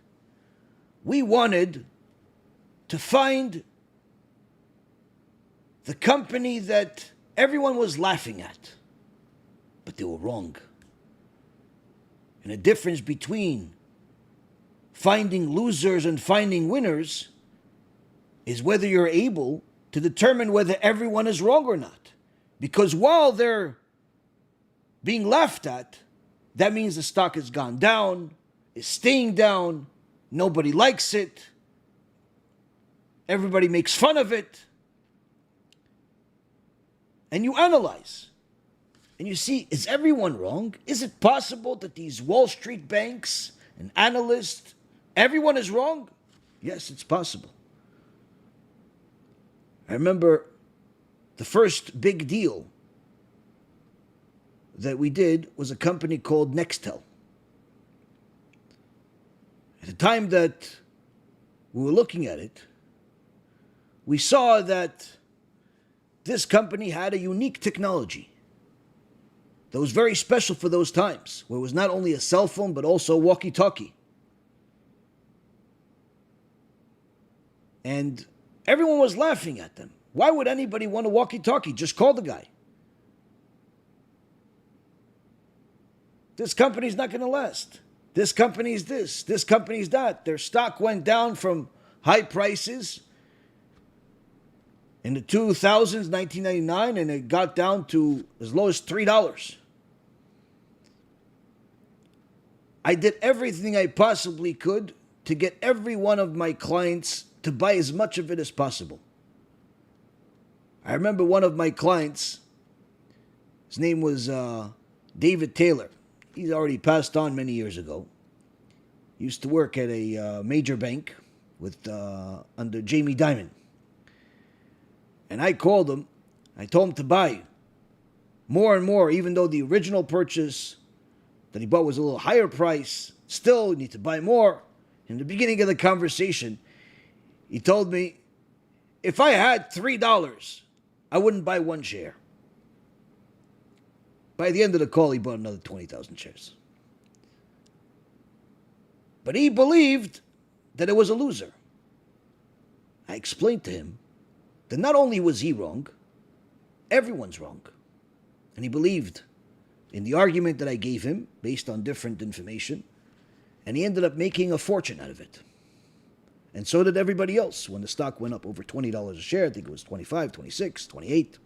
We wanted to find the company that everyone was laughing at, but they were wrong. And the difference between finding losers and finding winners is whether you're able to determine whether everyone is wrong or not. Because while they're being laughed at, that means the stock has gone down, is staying down, nobody likes it, everybody makes fun of it. And you analyze. And you see, is everyone wrong? Is it possible that these Wall Street banks and analysts, everyone is wrong? Yes, it's possible. I remember the first big deal that we did was a company called Nextel. At the time that we were looking at it, we saw that this company had a unique technology that was very special for those times, where it was not only a cell phone, but also a walkie-talkie. And everyone was laughing at them. Why would anybody want a walkie-talkie? Just call the guy. This company's not going to last. This company's this company's that. Their stock went down from high prices in the 2000s, 1999, and it got down to as low as $3. I did everything I possibly could to get every one of my clients to buy as much of it as possible. I remember one of my clients, his name was David Taylor. He's already passed on many years ago. He used to work at a major bank with under Jamie Dimon. And I called him. I told him to buy more and more, even though the original purchase that he bought was a little higher price. Still, you need to buy more. In the beginning of the conversation, he told me, if I had $3, I wouldn't buy one share. By the end of the call, he bought another 20,000 shares. But he believed that it was a loser. I explained to him that not only was he wrong, everyone's wrong. And he believed in the argument that I gave him based on different information, and he ended up making a fortune out of it. And so did everybody else. When the stock went up over $20 a share, I think it was 25, 26, 28.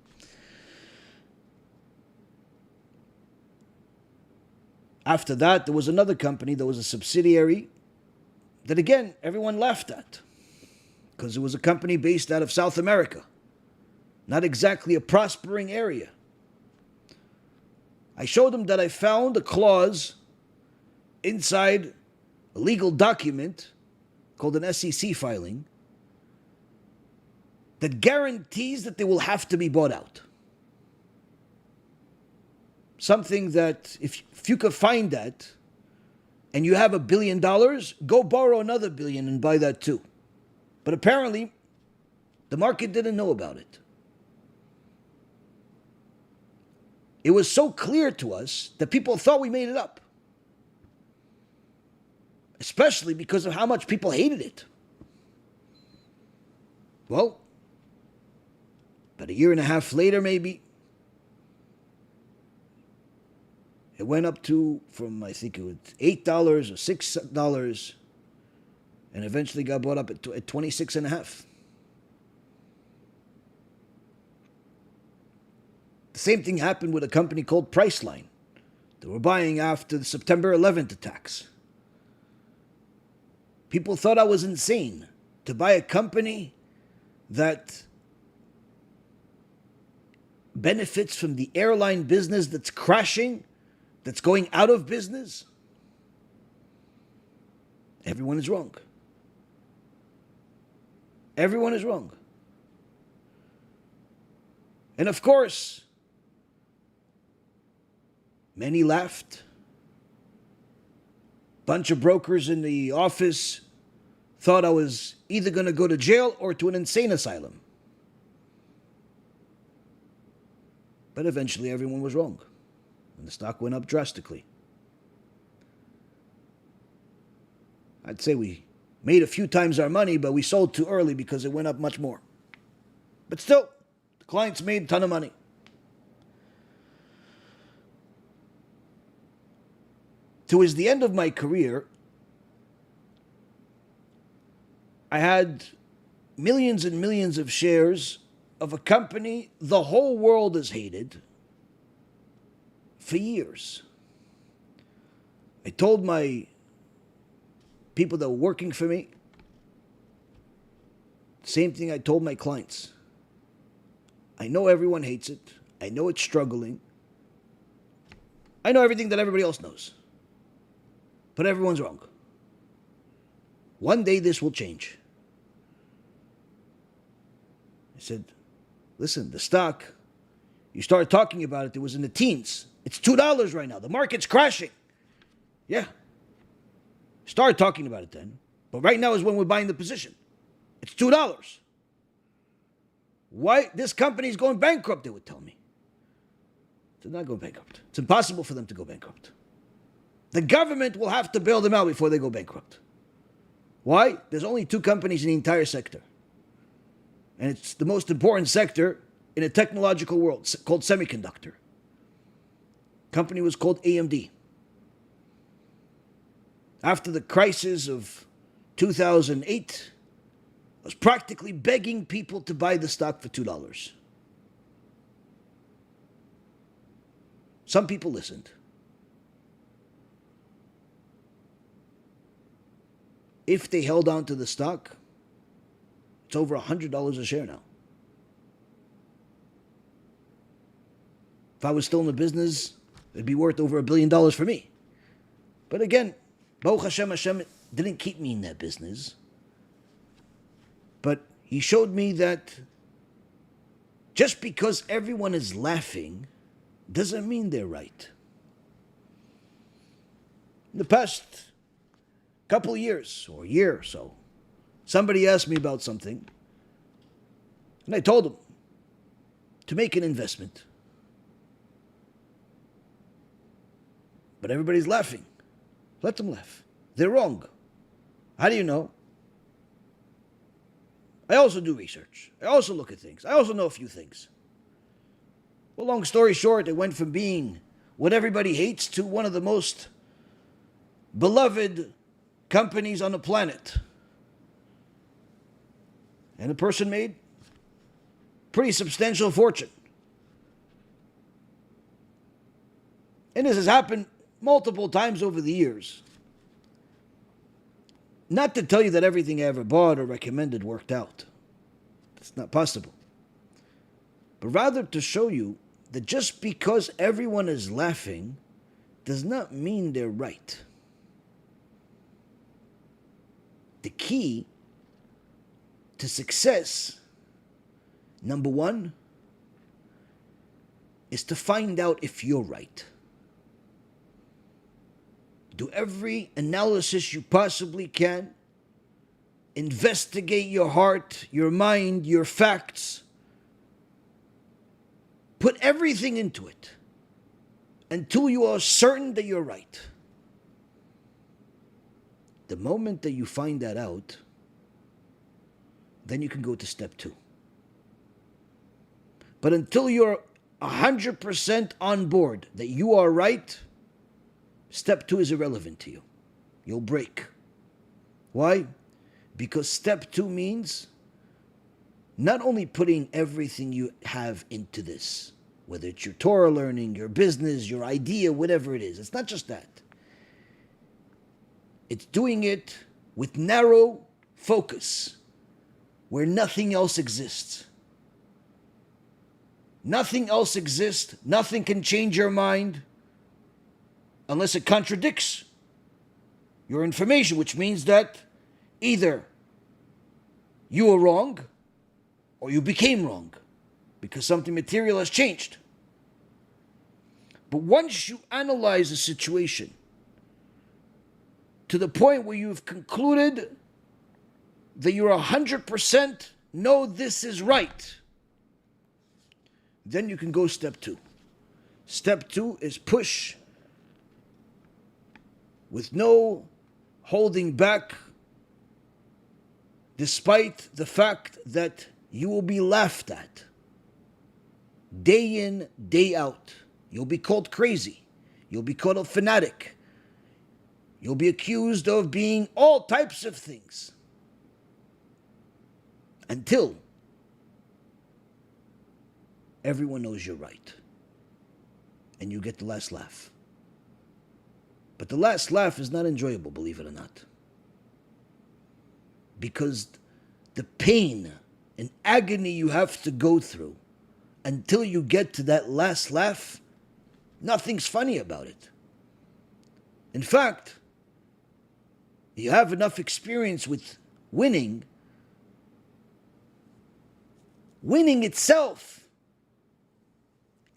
After that, there was another company that was a subsidiary that, again, everyone laughed at, because it was a company based out of South America, not exactly a prospering area. I showed them that I found a clause inside a legal document called an SEC filing that guarantees that they will have to be bought out. Something that, if you could find that, and you have $1 billion, go borrow another $1 billion and buy that too. But apparently, the market didn't know about it. It was so clear to us that people thought we made it up. Especially because of how much people hated it. Well, about a year and a half later, maybe, it went up to, from I think it was $8 or $6, and eventually got bought up at 26.5. The same thing happened with a company called Priceline. They were buying after the September 11th attacks. People thought I was insane to buy a company that benefits from the airline business that's crashing, that's going out of business. Everyone is wrong. Everyone is wrong. And of course, many laughed. Bunch of brokers in the office thought I was either going to go to jail or to an insane asylum. But eventually everyone was wrong, and the stock went up drastically. I'd say we made a few times our money, but we sold too early because it went up much more. But still, the clients made a ton of money. Towards the end of my career, I had millions and millions of shares of a company the whole world has hated for years. I told my people that were working for me, same thing I told my clients. I know everyone hates it. I know it's struggling. I know everything that everybody else knows. But everyone's wrong. One day this will change. I said, listen, the stock, you started talking about it was in the teens. It's $2 right now. The market's crashing. Yeah. Started talking about it then. But right now is when we're buying the position. It's $2. Why? This company is going bankrupt, they would tell me. They're not going bankrupt. It's impossible for them to go bankrupt. The government will have to bail them out before they go bankrupt. Why? There's only two companies in the entire sector. And it's the most important sector in a technological world called semiconductor. Company was called AMD. After the crisis of 2008, I was practically begging people to buy the stock for $2. Some people listened. If they held on to the stock, it's over $100 a share now. If I was still in the business, it'd be worth over $1 billion for me. But again, Baruch HaShem, Hashem didn't keep me in that business. But he showed me that just because everyone is laughing doesn't mean they're right. In the past couple of years, or a year or so, somebody asked me about something, and I told them to make an investment. But everybody's laughing. Let them laugh. They're wrong. How do you know? I also do research. I also look at things. I also know a few things. Well, long story short, it went from being what everybody hates to one of the most beloved companies on the planet. And the person made a pretty substantial fortune. And this has happened multiple times over the years. Not to tell you that everything I ever bought or recommended worked out. It's not possible. But rather to show you that just because everyone is laughing does not mean they're right. The key to success, number one, is to find out if you're right. Do every analysis you possibly can. Investigate your heart, your mind, your facts. Put everything into it until you are certain that you're right. The moment that you find that out, then you can go to step 2. But until you're 100% on board that you are right, step 2 is irrelevant to you. You'll break. Why? Because step 2 means not only putting everything you have into this, whether it's your Torah learning, your business, your idea, whatever it is. It's not just that. It's doing it with narrow focus, where nothing else exists. Nothing else exists. Nothing can change your mind unless it contradicts your information, which means that either you were wrong or you became wrong because something material has changed. But once you analyze the situation to the point where you've concluded that you're 100% know this is right, then you can go step 2. Step 2 is push with no holding back, despite the fact that you will be laughed at day in, day out. You'll be called crazy. You'll be called a fanatic. You'll be accused of being all types of things. Until everyone knows you're right. And you get the last laugh. But the last laugh is not enjoyable, believe it or not. Because the pain and agony you have to go through until you get to that last laugh, nothing's funny about it. In fact, you have enough experience with winning. Winning itself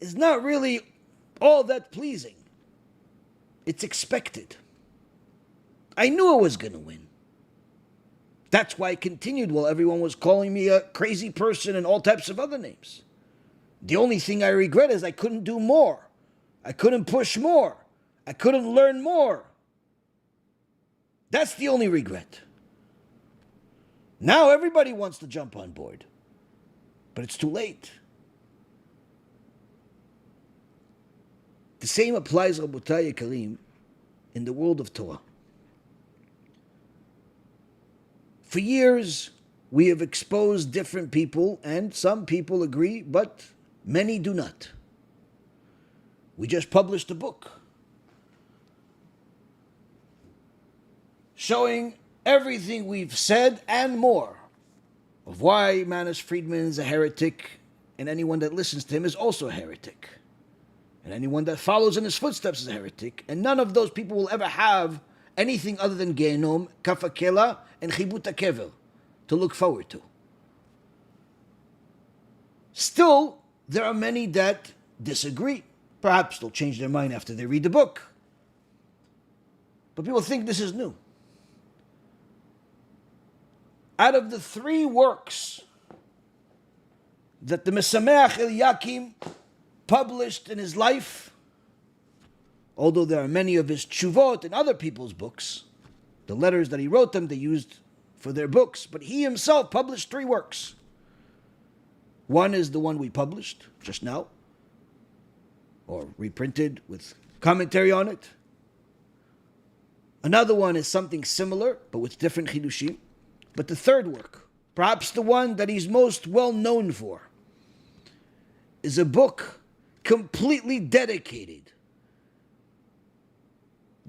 is not really all that pleasing. It's expected. I knew I was going to win. That's why I continued while everyone was calling me a crazy person and all types of other names. The only thing I regret is I couldn't do more. I couldn't push more. I couldn't learn more. That's the only regret. Now everybody wants to jump on board. But it's too late. The same applies, Rabotai Yekarim, in the world of Torah. For years, we have exposed different people, and some people agree, but many do not. We just published a book showing everything we've said and more of why Manis Friedman is a heretic, and anyone that listens to him is also a heretic. And anyone that follows in his footsteps is a heretic. And none of those people will ever have anything other than Gehenom, Kafakela, and Chibut HaKever to look forward to. Still, there are many that disagree. Perhaps they'll change their mind after they read the book. But people think this is new. Out of the 3 works that the Mesameach Eliakim published in his life, although there are many of his tshuvot in other people's books, the letters that he wrote them, they used for their books, but he himself published 3 works. One is the one we published just now, or reprinted with commentary on it. Another one is something similar, but with different chidushim. But the third work, perhaps the one that he's most well known for, is a book completely dedicated,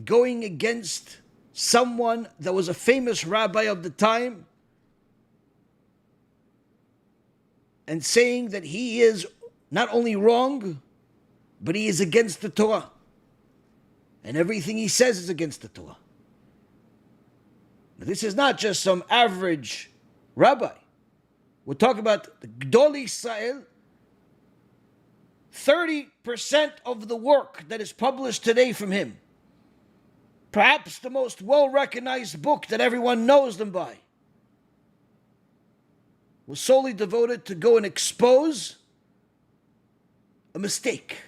going against someone that was a famous rabbi of the time, and saying that he is not only wrong, but he is against the Torah. And everything he says is against the Torah. Now, this is not just some average rabbi. We're talking about the Gdol Yisrael. 30% of the work that is published today from him, perhaps the most well-recognized book that everyone knows them by, was solely devoted to go and expose a mistake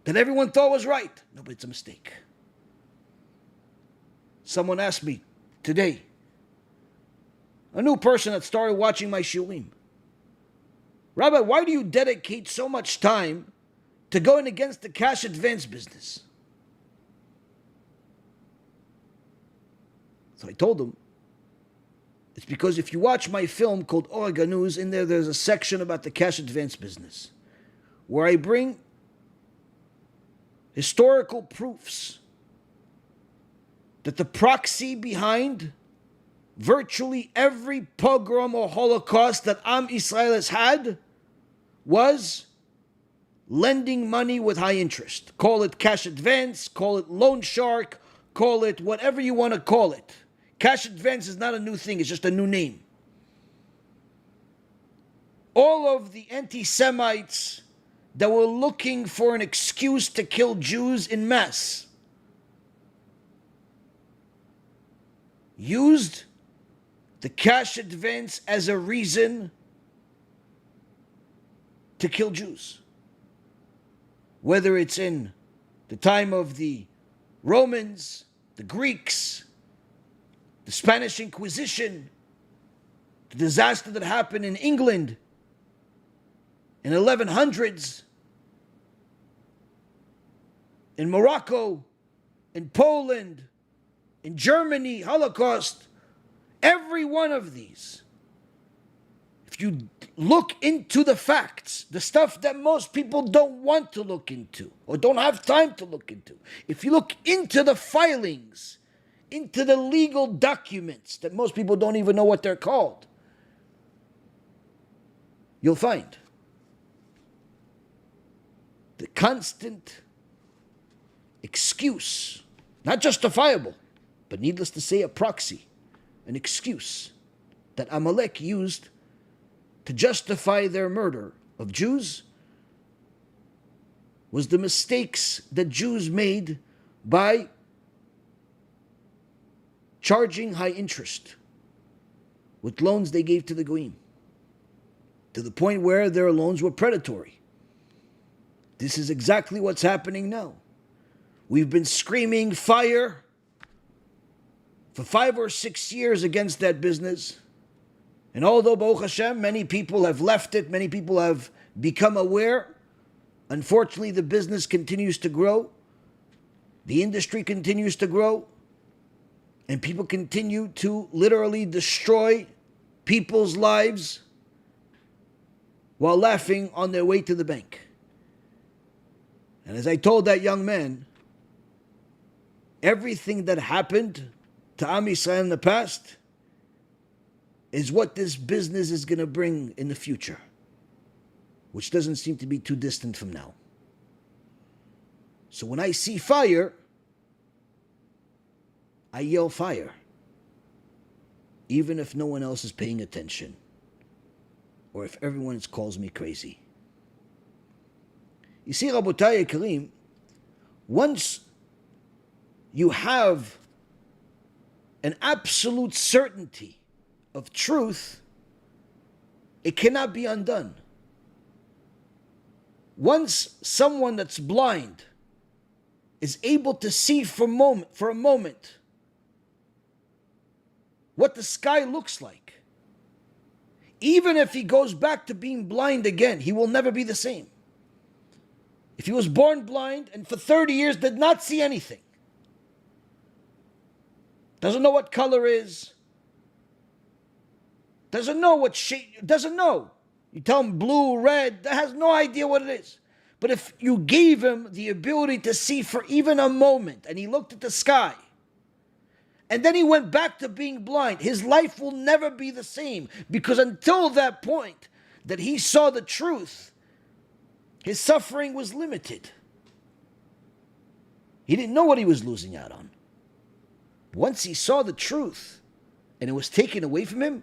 that everyone thought was right. No, but it's a mistake. Someone asked me today, a new person that started watching my shiurim, Rabbi, why do you dedicate so much time to going against the cash advance business? So I told him, It's because if you watch my film called Oregon News, in there's a section about the cash advance business, where I bring historical proofs that the proxy behind virtually every pogrom or Holocaust that Am Yisrael has had was lending money with high interest. Call it cash advance, call it loan shark, call it whatever you want to call it. Cash advance is not a new thing, it's just a new name. All of the anti-Semites that were looking for an excuse to kill Jews in mass used the cash advance as a reason to kill Jews. Whether it's in the time of the Romans, the Greeks, the Spanish Inquisition, the disaster that happened in England in 1100s, in Morocco, in Poland, in Germany, Holocaust, every one of these, if you look into the facts, the stuff that most people don't want to look into or don't have time to look into, if you look into the filings, into the legal documents that most people don't even know what they're called, you'll find the constant excuse, not justifiable, but needless to say, a proxy, an excuse that Amalek used to justify their murder of Jews was the mistakes that Jews made by charging high interest with loans they gave to the Goyim, to the point where their loans were predatory. This is exactly what's happening now. We've been screaming fire for 5 or 6 years against that business. And although, Baruch HaShem, many people have left it, many people have become aware, unfortunately the business continues to grow, the industry continues to grow, and people continue to literally destroy people's lives while laughing on their way to the bank. And as I told that young man, everything that happened to Am Yisrael in the past is what this business is going to bring in the future, which doesn't seem to be too distant from now. So when I see fire, I yell fire, even if no one else is paying attention, or if everyone calls me crazy. You see, Rabotai Karim, once you have an absolute certainty of truth, it cannot be undone. Once someone that's blind is able to see for a moment what the sky looks like, even if he goes back to being blind again, he will never be the same. If he was born blind and for 30 years did not see anything, doesn't know what color is, doesn't know what shade, doesn't know. You tell him blue, red, has no idea what it is. But if you gave him the ability to see for even a moment, and he looked at the sky, and then he went back to being blind, his life will never be the same, because until that point that he saw the truth, his suffering was limited. He didn't know what he was losing out on. Once he saw the truth and it was taken away from him,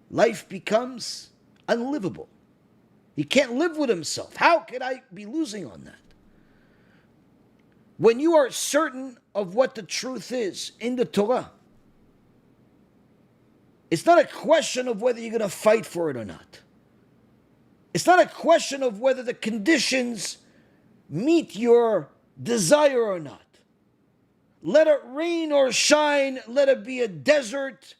life becomes unlivable. He can't live with himself. How could I be losing on that? When you are certain of what the truth is in the Torah, it's not a question of whether you're going to fight for it or not. It's not a question of whether the conditions meet your desire or not. Let it rain or shine, let it be a desert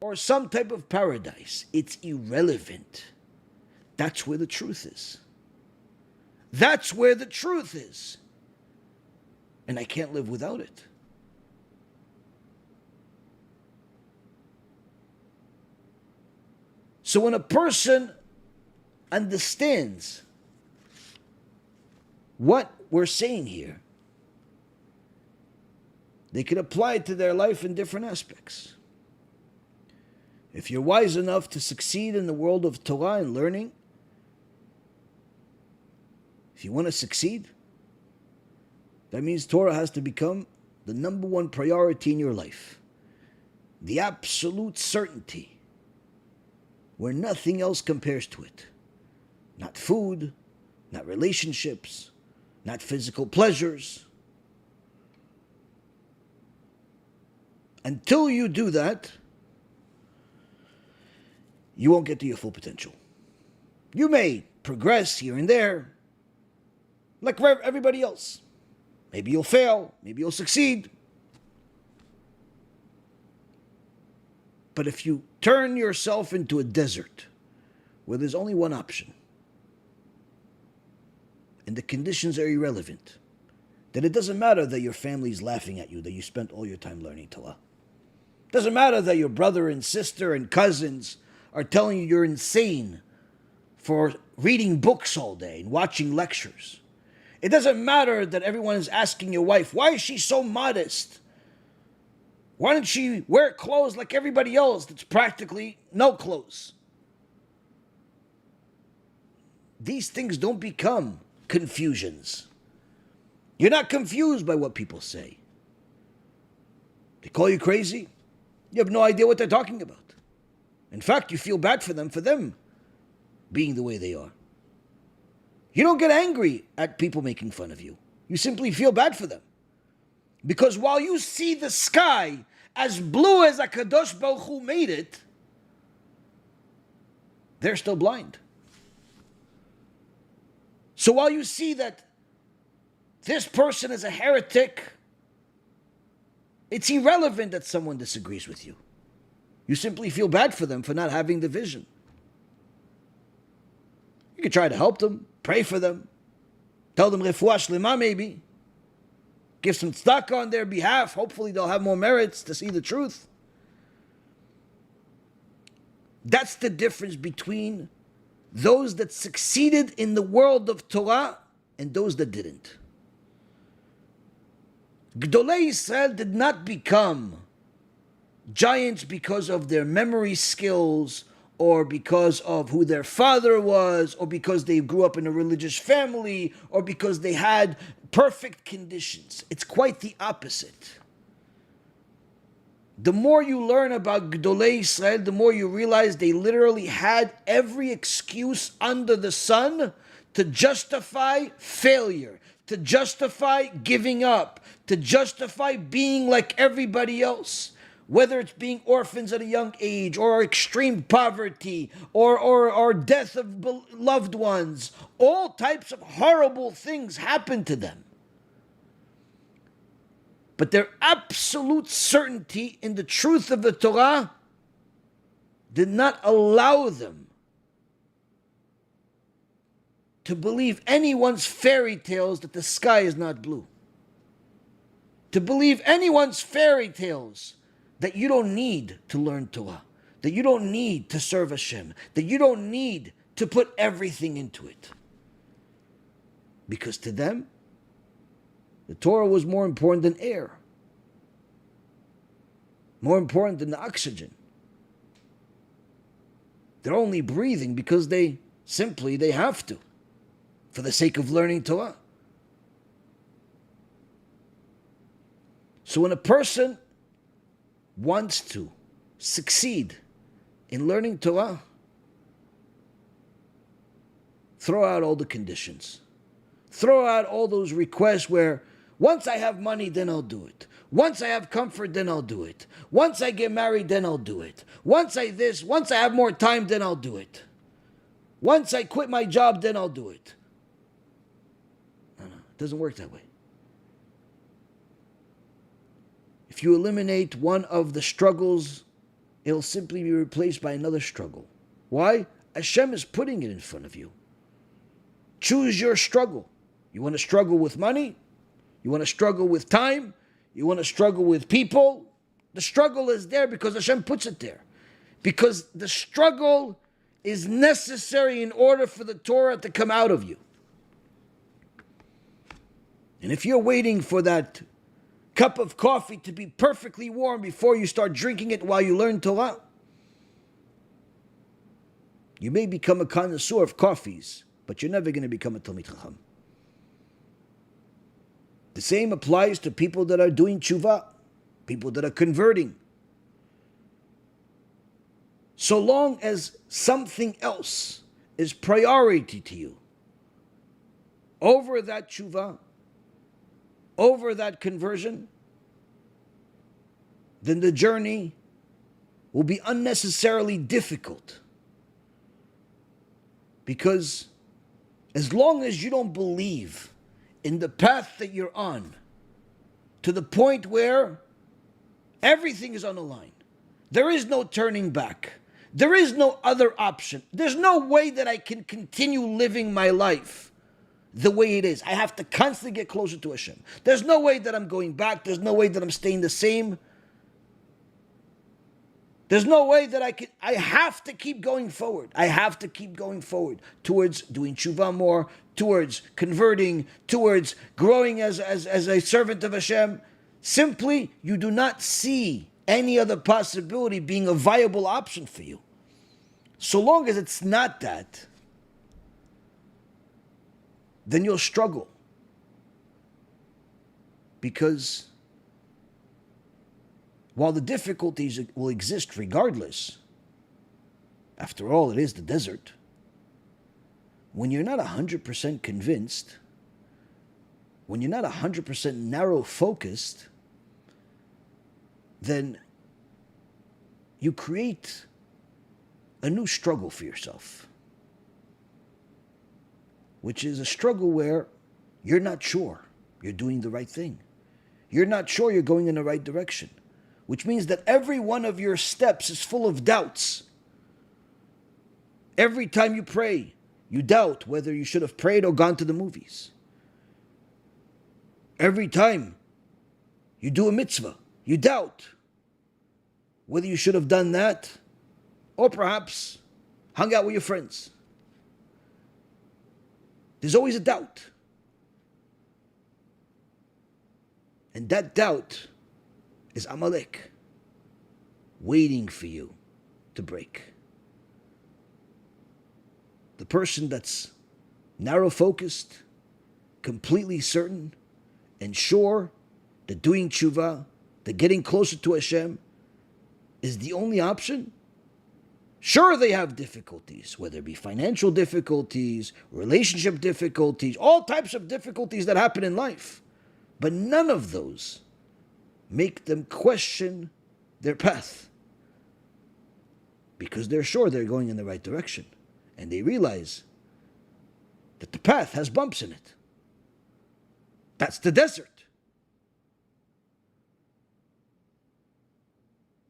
or some type of paradise. It's irrelevant. That's where the truth is. That's where the truth is. And I can't live without it. So when a person understands what we're saying here, they can apply it to their life in different aspects. If you're wise enough to succeed in the world of Torah and learning, if you want to succeed, that means Torah has to become the number one priority in your life. The absolute certainty where nothing else compares to it. Not food, not relationships, not physical pleasures. Until you do that, you won't get to your full potential. You may progress here and there, like everybody else. Maybe you'll fail, maybe you'll succeed. But if you turn yourself into a desert where there's only one option, and the conditions are irrelevant, then it doesn't matter that your family's laughing at you, that you spent all your time learning Torah. It doesn't matter that your brother and sister and cousins are telling you you're insane for reading books all day and watching lectures. It doesn't matter that everyone is asking your wife, why is she so modest? Why don't she wear clothes like everybody else that's practically no clothes? These things don't become confusions. You're not confused by what people say. They call you crazy. You have no idea what they're talking about. In fact, you feel bad for them being the way they are. You don't get angry at people making fun of you. You simply feel bad for them. Because while you see the sky as blue as HaKadosh Baruch Hu made it, they're still blind. So while you see that this person is a heretic, it's irrelevant that someone disagrees with you. You simply feel bad for them for not having the vision. You can try to help them, pray for them, tell them refuah shlema maybe, give some tzedakah on their behalf. Hopefully they'll have more merits to see the truth. That's the difference between those that succeeded in the world of Torah and those that didn't. Gdolei Yisrael did not become giants because of their memory skills, or because of who their father was, or because they grew up in a religious family, or because they had perfect conditions. It's quite the opposite. The more you learn about Gdolei Yisrael, the more you realize they literally had every excuse under the sun to justify failure, to justify giving up, to justify being like everybody else. Whether it's being orphans at a young age, or extreme poverty, or death of loved ones, all types of horrible things happen to them. But their absolute certainty in the truth of the Torah did not allow them to believe anyone's fairy tales that the sky is not blue. To believe anyone's fairy tales that you don't need to learn Torah, that you don't need to serve Hashem, that you don't need to put everything into it. Because to them, the Torah was more important than air, more important than the oxygen. They're only breathing because they have to, for the sake of learning Torah. So when a person wants to succeed in learning Torah, throw out all the conditions. Throw out all those requests where once I have money, then I'll do it. Once I have comfort, then I'll do it. Once I get married, then I'll do it. Once I have more time, then I'll do it. Once I quit my job, then I'll do it. No, it doesn't work that way. If you eliminate one of the struggles, it'll simply be replaced by another struggle. Why? Hashem is putting it in front of you. Choose your struggle. You want to struggle with money? You want to struggle with time? You want to struggle with people? The struggle is there because Hashem puts it there. Because the struggle is necessary in order for the Torah to come out of you. And if you're waiting for that cup of coffee to be perfectly warm before you start drinking it while you learn Torah, you may become a connoisseur of coffees, but you're never going to become a Talmid Chacham. The same applies to people that are doing tshuva, people that are converting. So long as something else is priority to you over that tshuva, over that conversion, then the journey will be unnecessarily difficult. Because as long as you don't believe in the path that you're on, to the point where everything is on the line, there is no turning back, there is no other option, there's no way that I can continue living my life the way it is. I have to constantly get closer to Hashem. There's no way that I'm going back, there's no way that I'm staying the same. There's no way that I have to keep going forward. I have to keep going forward towards doing tshuva more, towards converting, towards growing as a servant of Hashem. Simply, you do not see any other possibility being a viable option for you. So long as it's not that, then you'll struggle. Because while the difficulties will exist regardless, after all, it is the desert. When you're not 100% convinced, when you're not 100% narrow focused, then you create a new struggle for yourself, which is a struggle where you're not sure you're doing the right thing. You're not sure you're going in the right direction, which means that every one of your steps is full of doubts. Every time you pray, you doubt whether you should have prayed or gone to the movies. Every time you do a mitzvah, you doubt whether you should have done that or perhaps hung out with your friends. There's always a doubt. And that doubt is Amalek, waiting for you to break. The person that's narrow-focused, completely certain, and sure that doing tshuva, that getting closer to Hashem, is the only option. Sure, they have difficulties, whether it be financial difficulties, relationship difficulties, all types of difficulties that happen in life. But none of those make them question their path, because they're sure they're going in the right direction, and they realize that the path has bumps in it. That's the desert.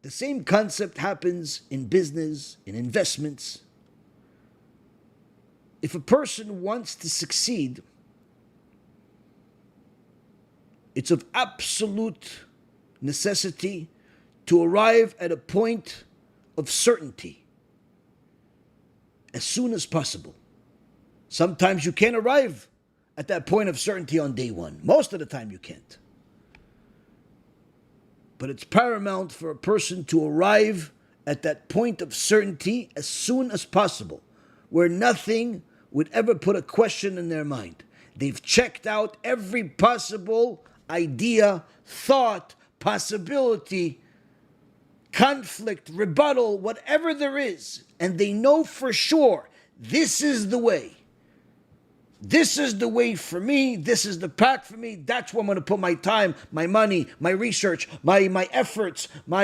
The same concept happens in business, in investments. If a person wants to succeed, it's of absolute necessity to arrive at a point of certainty as soon as possible. Sometimes you can't arrive at that point of certainty on day one. Most of the time you can't. But it's paramount for a person to arrive at that point of certainty as soon as possible, where nothing would ever put a question in their mind. They've checked out every possible idea, thought, possibility, conflict, rebuttal, whatever there is, and they know for sure this is the way. This is the way for me. This is the path for me. That's where I'm going to put my time, my money, my research, my efforts, my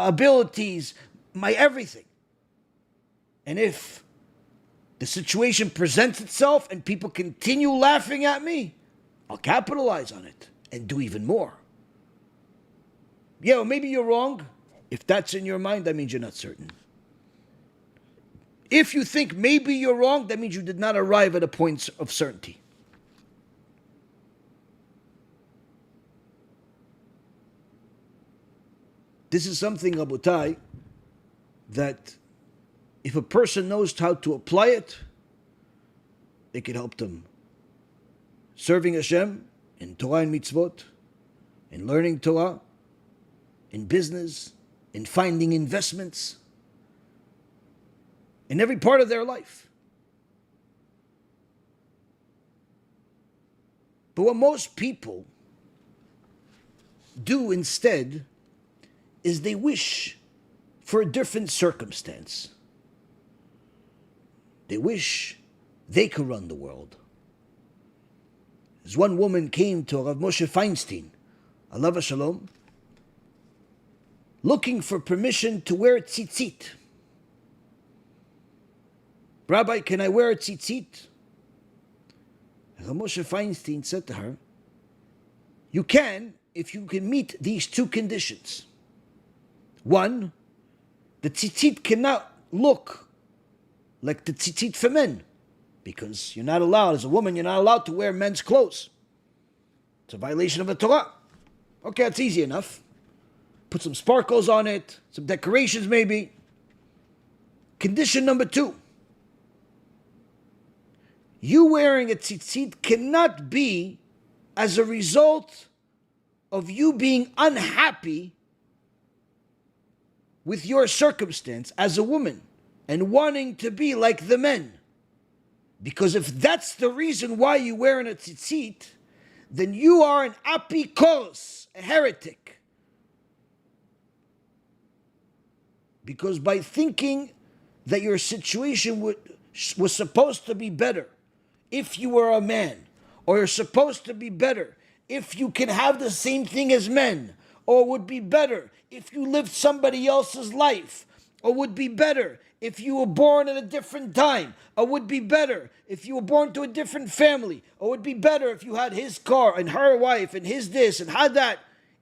abilities, my everything. And if the situation presents itself and people continue laughing at me, I'll capitalize on it and do even more. Yeah, well, maybe you're wrong. If that's in your mind, that means you're not certain. If you think maybe you're wrong, that means you did not arrive at a point of certainty. This is something, Rabotai, that if a person knows how to apply it, it can help them serving Hashem in Torah and Mitzvot, in learning Torah, in business, in finding investments, in every part of their life. But what most people do instead is they wish for a different circumstance. They wish they could run the world. As one woman came to Rav Moshe Feinstein, alav shalom, looking for permission to wear tzitzit. Rabbi, can I wear a tzitzit? Rav Moshe Feinstein said to her, you can if you can meet these two conditions. One, the tzitzit cannot look like the tzitzit for men, because you're not allowed, as a woman, you're not allowed to wear men's clothes. It's a violation of the Torah. Okay, that's easy enough. Put some sparkles on it, some decorations maybe. Condition number two, you wearing a tzitzit cannot be as a result of you being unhappy with your circumstance as a woman and wanting to be like the men. Because if that's the reason why you're wearing a tzitzit, then you are an apikos, a heretic. Because by thinking that your situation was supposed to be better if you were a man, or you're supposed to be better if you can have the same thing as men, or would be better if you lived somebody else's life, or would be better if you were born at a different time, or would be better if you were born to a different family, or would be better if you had his car and her wife and his this and had that,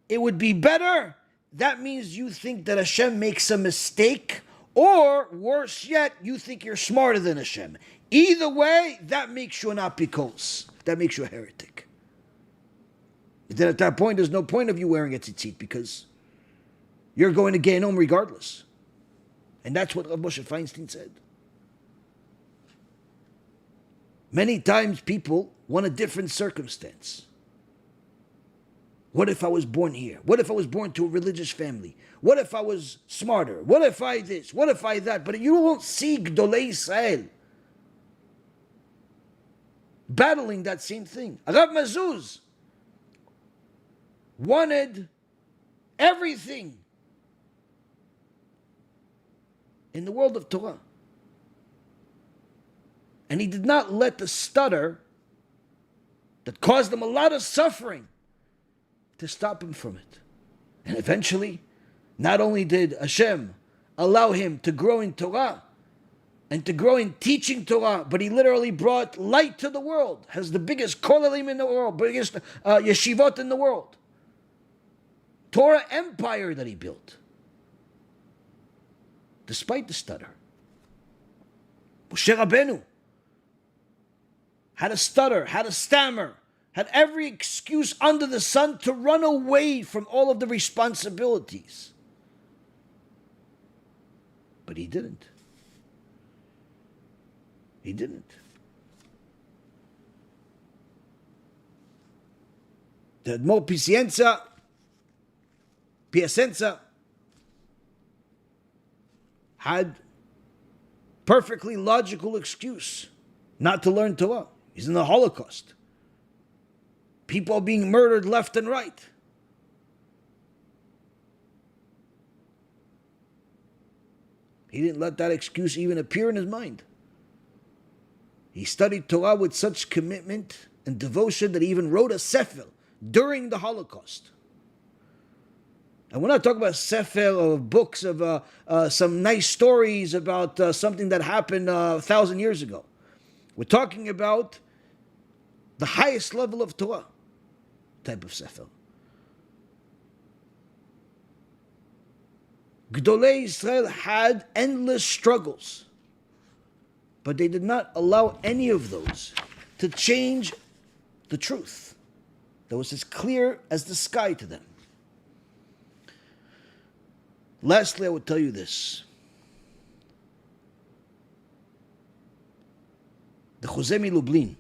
it would be better. That means you think that Hashem makes a mistake, or worse yet, you think you're smarter than Hashem. Either way, that makes you an apikos. That makes you a heretic. Then at that point, there's no point of you wearing a tzitzit, because you're going to Gehinnom regardless. And that's what Rav Moshe Feinstein said. Many times people want a different circumstance. What if I was born here? What if I was born to a religious family? What if I was smarter? What if I this? What if I that? But you won't see Gdolei Yisrael battling that same thing. Rav Mazuz wanted everything in the world of Torah. And he did not let the stutter that caused him a lot of suffering to stop him from it. And eventually, not only did Hashem allow him to grow in Torah and to grow in teaching Torah, but he literally brought light to the world, has the biggest kolelim in the world, biggest yeshivot in the world. Torah empire that he built, despite the stutter. Moshe Rabbeinu had a stutter, had a stammer, had every excuse under the sun to run away from all of the responsibilities. But he didn't. He didn't. The Admor Piaseczno had perfectly logical excuse not to learn Torah. He's in the Holocaust. People are being murdered left and right. He didn't let that excuse even appear in his mind. He studied Torah with such commitment and devotion that he even wrote a sefer during the Holocaust. And we're not talking about sefer or books of some nice stories about something that happened 1,000 years ago. We're talking about the highest level of Torah type of sefer. Gdolei Yisrael had endless struggles, but they did not allow any of those to change the truth that was as clear as the sky to them. Lastly, I would tell you this. the Chozeh Lublin,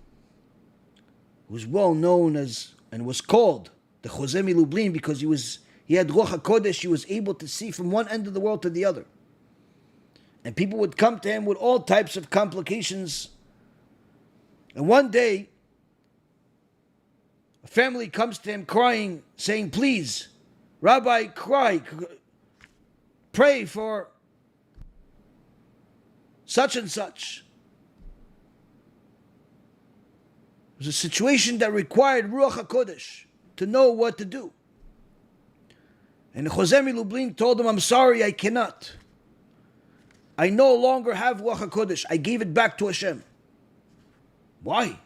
who's well known as, and was called the Chozeh Lublin because he had Ruach HaKodesh, he was able to see from one end of the world to the other. And people would come to him with all types of complications. And one day, a family comes to him crying, saying, please, Rabbi, pray for such and such. It was a situation that required Ruach HaKodesh to know what to do. And Chozeh Lublin told him, I'm sorry, I cannot. I no longer have Ruach HaKodesh. I gave it back to Hashem. Why?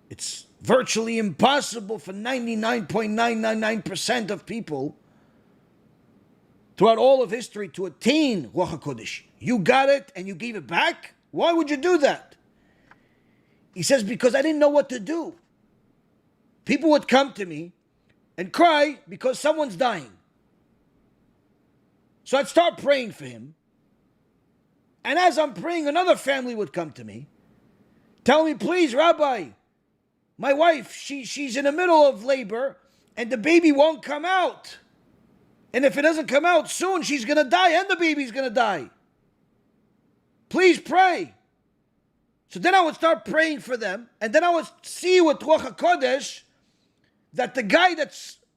It's virtually impossible for 99.999% of people throughout all of history to attain Ruach HaKodesh. You got it and you gave it back? Why would you do that? He says, because I didn't know what to do. People would come to me and cry because someone's dying. So I'd start praying for him. And as I'm praying, another family would come to me, tell me, please, Rabbi, my wife, she's in the middle of labor and the baby won't come out. And if it doesn't come out soon, she's going to die and the baby's going to die. Please pray. So then I would start praying for them, and then I would see with Ruach HaKodesh that the guy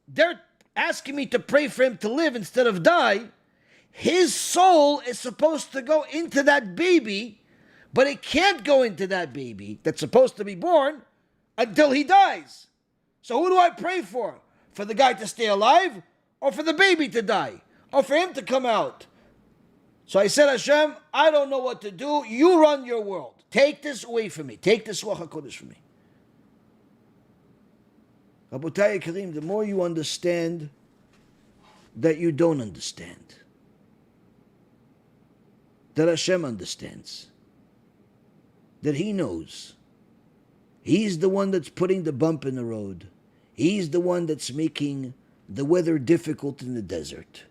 they're asking me to pray for him to live instead of die, his soul is supposed to go into that baby, but it can't go into that baby that's supposed to be born until he dies. So who do I pray for? For the guy to stay alive, or for the baby to die, or for him to come out? So I said, Hashem, I don't know what to do. You run your world. Take this away from me. Take this Ruach HaKodesh from me. Rabotai Karim, the more you understand that you don't understand, that Hashem understands, that He knows. He's the one that's putting the bump in the road. He's the one that's making the weather difficult in the desert.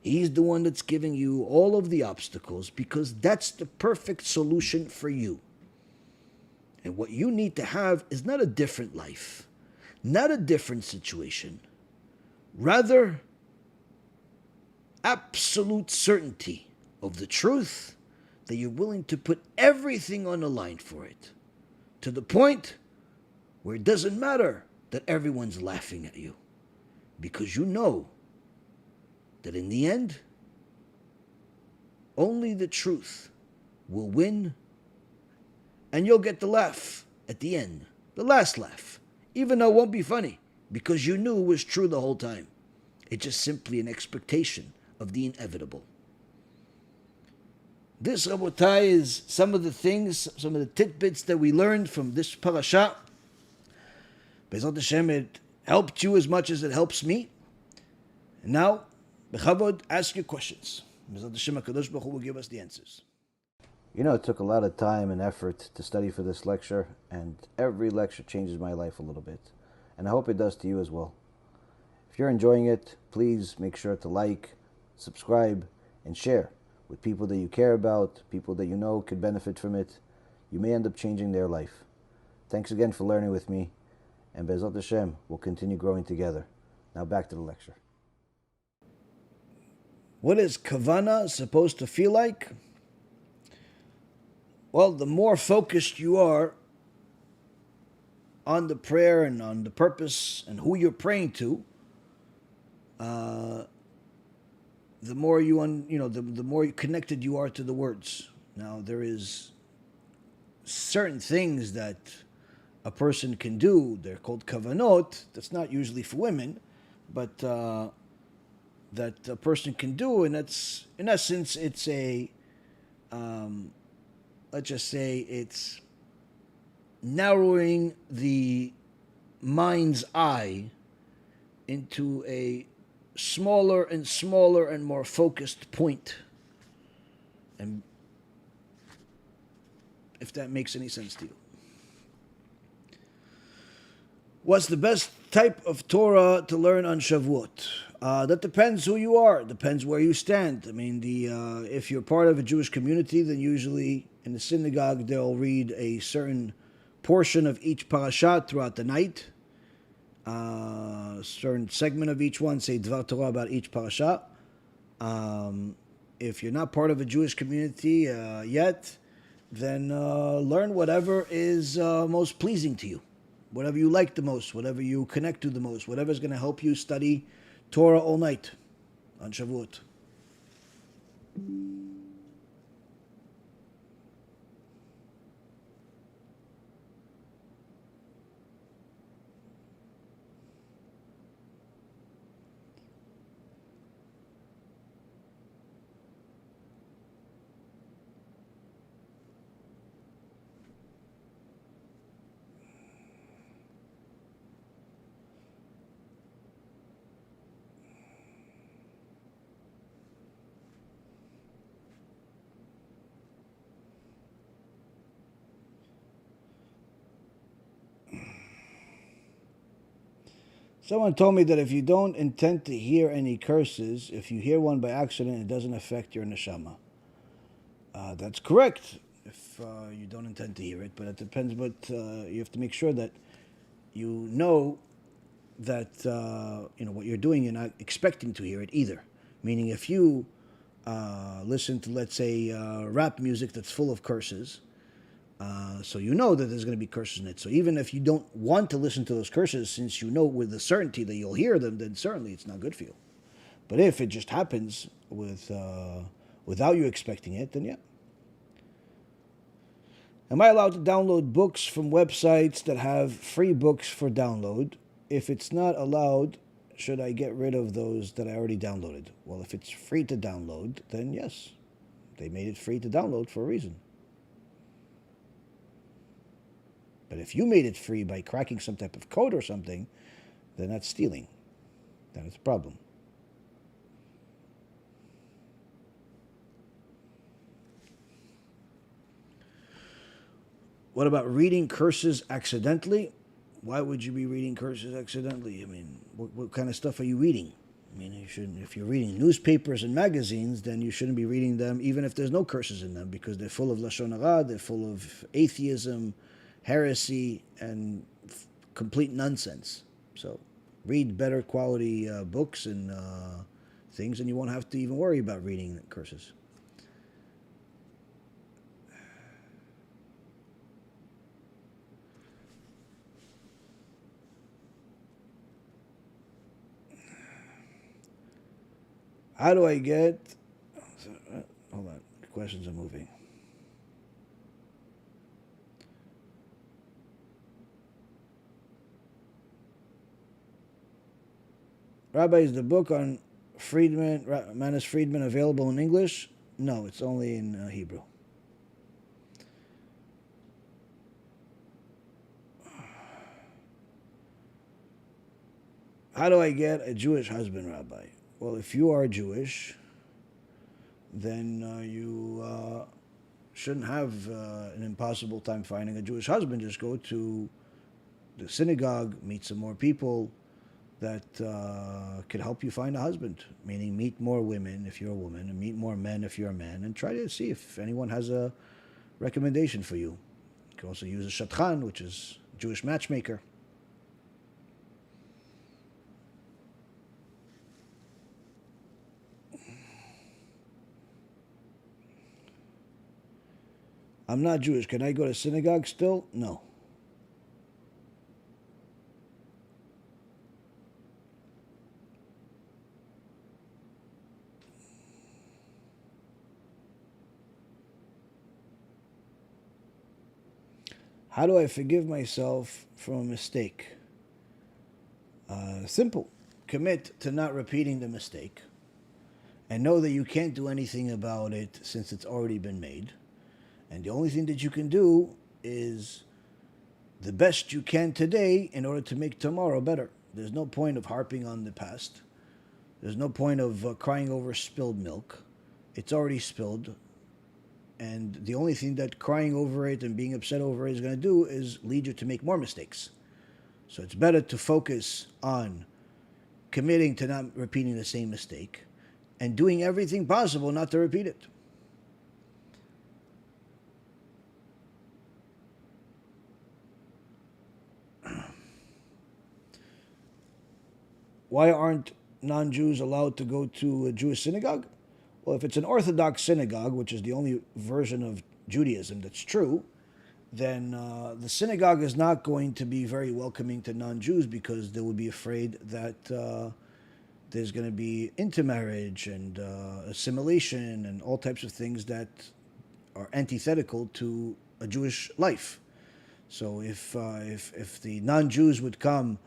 He's the one that's giving you all of the obstacles because that's the perfect solution for you. And what you need to have is not a different life, not a different situation. Rather, absolute certainty of the truth that you're willing to put everything on the line for it, to the point where it doesn't matter that everyone's laughing at you, because you know that in the end, only the truth will win, and you'll get the laugh at the end, the last laugh, even though it won't be funny, because you knew it was true the whole time. It's just simply an expectation of the inevitable. This, Rabotai, is some of the things, some of the tidbits that we learned from this parasha. BeEzrat HaShem, it helped you as much as it helps me. And now, Bechavod, ask your questions. BeEzrat HaShem, HaKadosh Baruch Hu will give us the answers. You know, it took a lot of time and effort to study for this lecture, and every lecture changes my life a little bit. And I hope it does to you as well. If you're enjoying it, please make sure to like, subscribe, and share with people that you care about, people that you know could benefit from it. You may end up changing their life. Thanks again for learning with me, and BeEzrat HaShem will continue growing together. Now back to the lecture. What is kavana supposed to feel like? Well, the more focused you are on the prayer and on the purpose and who you're praying to, the more the more connected you are to the words. Now, there is certain things that a person can do. They're called kavanot. That's not usually for women, but that a person can do, and that's, in essence, it's a, let's just say, it's narrowing the mind's eye into a smaller and smaller and more focused point. And if that makes any sense to you. What's the best type of Torah to learn on Shavuot? That depends who you are. Depends where you stand. I mean, if you're part of a Jewish community, then usually In the synagogue, they'll read a certain portion of each parashat throughout the night. A certain segment of each one, say Dvar Torah about each parasha. If you're not part of a Jewish community yet, then learn whatever is most pleasing to you. Whatever you like the most, whatever you connect to the most, whatever is going to help you study Torah all night on Shavuot. Someone told me that if you don't intend to hear any curses, if you hear one by accident, it doesn't affect your neshama. That's correct, if you don't intend to hear it, but it depends. But you have to make sure that you know that what you're doing. You're not expecting to hear it either. Meaning, if you listen to, let's say, rap music that's full of curses. So you know that there's going to be curses in it. So even if you don't want to listen to those curses, since you know with the certainty that you'll hear them, then certainly it's not good for you. But if it just happens without you expecting it, then yeah. Am I allowed to download books from websites that have free books for download? If it's not allowed, should I get rid of those that I already downloaded? Well, if it's free to download, then yes. They made it free to download for a reason. But if you made it free by cracking some type of code or something, then that's stealing. Then it's a problem. What about reading curses accidentally? Why would you be reading curses accidentally? I mean, what kind of stuff are you reading? I mean, you shouldn't. If you're reading newspapers and magazines, then you shouldn't be reading them, even if there's no curses in them, because they're full of lashon hara, they're full of atheism, heresy, and complete nonsense. So read better quality books and things, and you won't have to even worry about reading curses. How do I get... Hold on, the questions are moving. Rabbi, is the book on Manis Friedman available in English? No, it's only in Hebrew. How do I get a Jewish husband, Rabbi? Well, if you are Jewish, then you shouldn't have an impossible time finding a Jewish husband. Just go to the synagogue, meet some more people that could help you find a husband, meaning meet more women if you're a woman, and meet more men if you're a man, and try to see if anyone has a recommendation for you. You can also use a shatchan, which is a Jewish matchmaker. I'm not Jewish. Can I go to synagogue still? No. How do I forgive myself from a mistake? Simple. Commit to not repeating the mistake. And know that you can't do anything about it since it's already been made. And the only thing that you can do is the best you can today in order to make tomorrow better. There's no point of harping on the past. There's no point of crying over spilled milk. It's already spilled. And the only thing that crying over it and being upset over it is going to do is lead you to make more mistakes. So it's better to focus on committing to not repeating the same mistake and doing everything possible not to repeat it. why aren't non-Jews allowed to go to a Jewish synagogue? Well, if it's an Orthodox synagogue, which is the only version of Judaism that's true, then the synagogue is not going to be very welcoming to non-Jews because they would be afraid that there's going to be intermarriage and assimilation and all types of things that are antithetical to a Jewish life. So if the non-Jews would come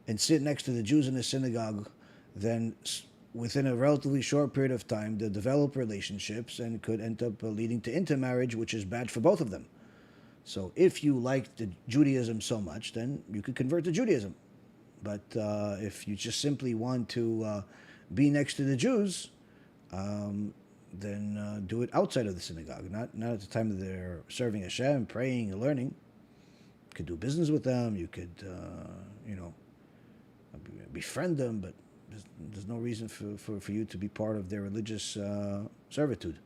and sit next to the Jews in the synagogue, then within a relatively short period of time, they'll develop relationships and could end up leading to intermarriage, which is bad for both of them. So if you like the Judaism so much, then you could convert to Judaism. But if you just simply want to be next to the Jews, then do it outside of the synagogue, not at the time that they're serving Hashem, praying and learning. You could do business with them. You could, befriend them, but there's no reason for you to be part of their religious servitude.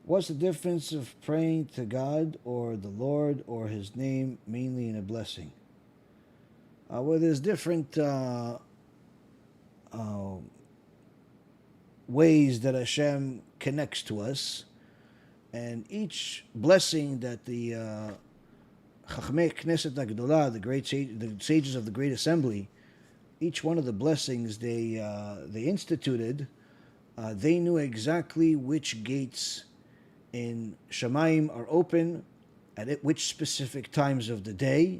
What's the difference of praying to God or the Lord or His name mainly in a blessing? Well, there's different ways that Hashem connects to us, and each blessing that the Chachmei Knesset HaGedolah, the sages of the Great Assembly, each one of the blessings they instituted, they knew exactly which gates in Shamayim are open at which specific times of the day,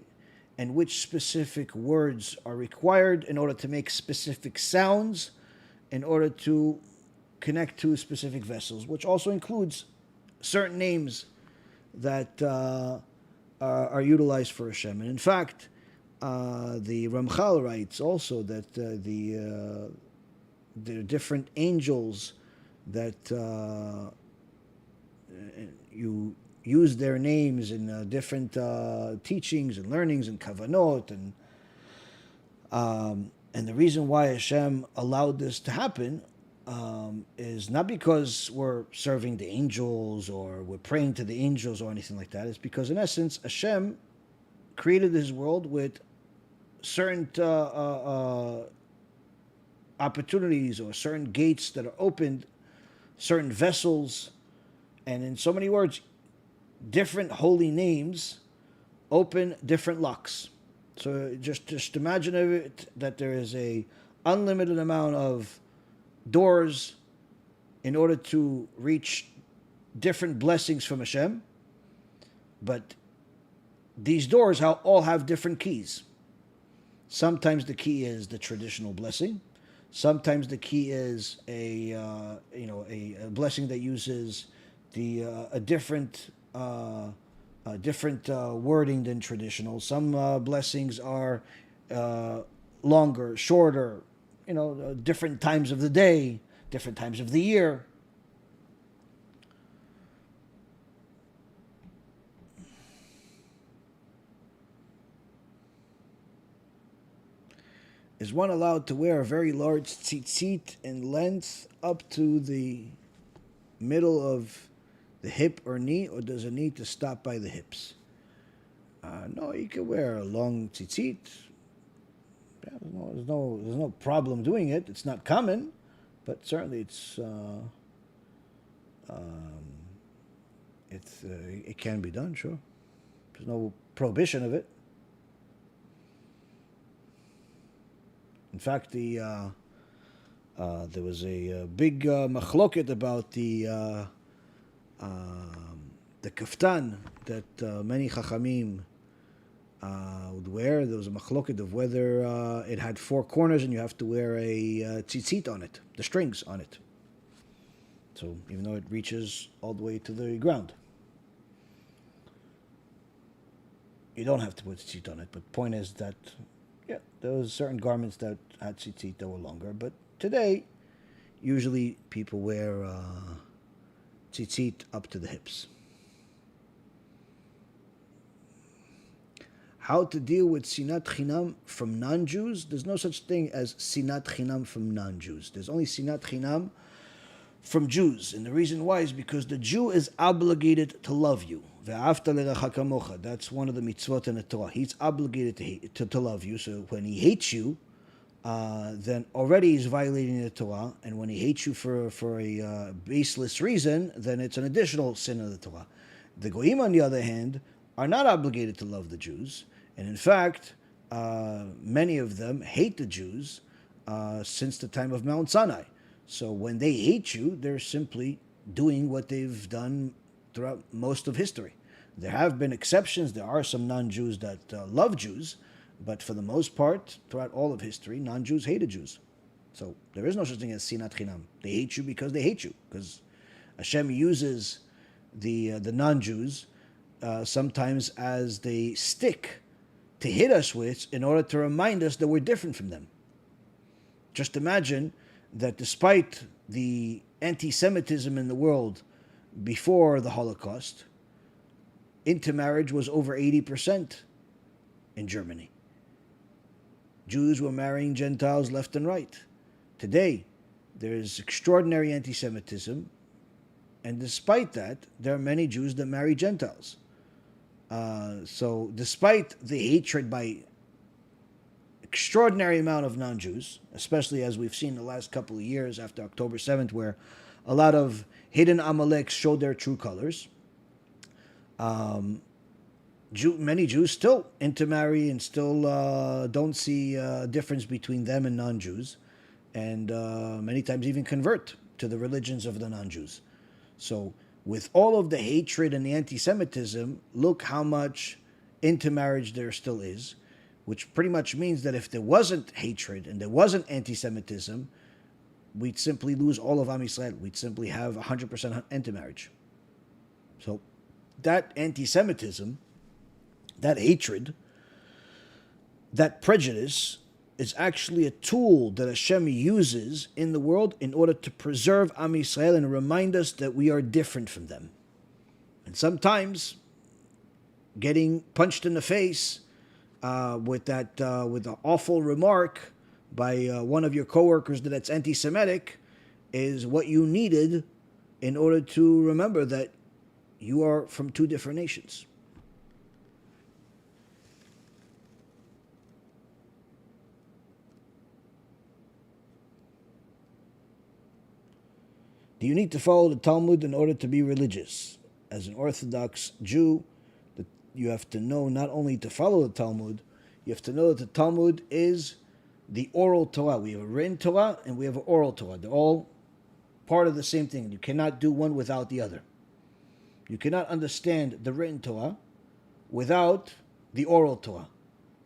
and which specific words are required in order to make specific sounds in order to connect to specific vessels, which also includes certain names that are utilized for Hashem. And in fact, the Ramchal writes also that the different angels that you use their names in different teachings and learnings and kavanot, and the reason why Hashem allowed this to happen is not because we're serving the angels or we're praying to the angels or anything like that. It's because in essence Hashem created His world with certain opportunities or certain gates that are opened, certain vessels. And in so many words, different holy names open different locks. So just imagine it, that there is a unlimited amount of doors in order to reach different blessings from Hashem. But these doors all have different keys. Sometimes the key is the traditional blessing. Sometimes the key is a blessing that uses a different wording than traditional. Some blessings are longer, shorter, different times of the day, different times of the year. Is one allowed to wear a very large tzitzit in length up to the middle of the hip or knee, or does it need to stop by the hips? No, you can wear a long tzitzit. Yeah, there's no problem doing it. It's not common, but certainly it can be done. Sure, there's no prohibition of it. In fact, there was a big machloket about the kaftan that many chachamim would wear. There was a machloket of whether it had four corners and you have to wear a tzitzit on it, the strings on it. So even though it reaches all the way to the ground, you don't have to put tzitzit on it. But the point is that, yeah, there was certain garments that had tzitzit that were longer. But today, usually people wear tzitzit up to the hips. how to deal with sinat chinam from non-Jews. There's no such thing as sinat chinam from non-Jews. There's only sinat chinam from Jews. And the reason why is because the Jew is obligated to love you. Ve'afta lerecha kamocha. That's one of the mitzvot in the Torah. He's obligated to love you. So when he hates you, then already he's violating the Torah. And when he hates you for a baseless reason, then it's an additional sin of the Torah. The Goyim, on the other hand, are not obligated to love the Jews. And in fact, many of them hate the Jews since the time of Mount Sinai. So when they hate you, they're simply doing what they've done throughout most of history. There have been exceptions. There are some non-Jews that love Jews, but for the most part, throughout all of history, non-Jews hated Jews. So there is no such thing as sinat chinam. They hate you because they hate you, because Hashem uses the non-Jews sometimes as they stick to hit us with in order to remind us that we're different from them. Just imagine that despite the anti-Semitism in the world before the Holocaust, intermarriage was over 80% in Germany. Jews were marrying Gentiles left and right. Today, there is extraordinary anti-Semitism, and despite that, there are many Jews that marry Gentiles. So despite the hatred by extraordinary amount of non-Jews, especially as we've seen the last couple of years after October 7th, where a lot of hidden Amaleks showed their true colors, many Jews still intermarry and still don't see a difference between them and non-Jews, and many times even convert to the religions of the non-Jews. So with all of the hatred and the anti-Semitism, look how much intermarriage there still is, which pretty much means that if there wasn't hatred and there wasn't anti-Semitism, we'd simply lose all of Am Yisrael. We'd simply have 100% intermarriage. So that anti-Semitism, that hatred, that prejudice is actually a tool that Hashem uses in the world in order to preserve Am Yisrael and remind us that we are different from them. And sometimes getting punched in the face with an awful remark by one of your coworkers that's anti-Semitic is what you needed in order to remember that you are from two different nations. Do you need to follow the Talmud in order to be religious? As an Orthodox Jew, you have to know not only to follow the Talmud, you have to know that the Talmud is the oral Torah. We have a written Torah and we have an oral Torah. They're all part of the same thing. You cannot do one without the other. You cannot understand the written Torah without the oral Torah,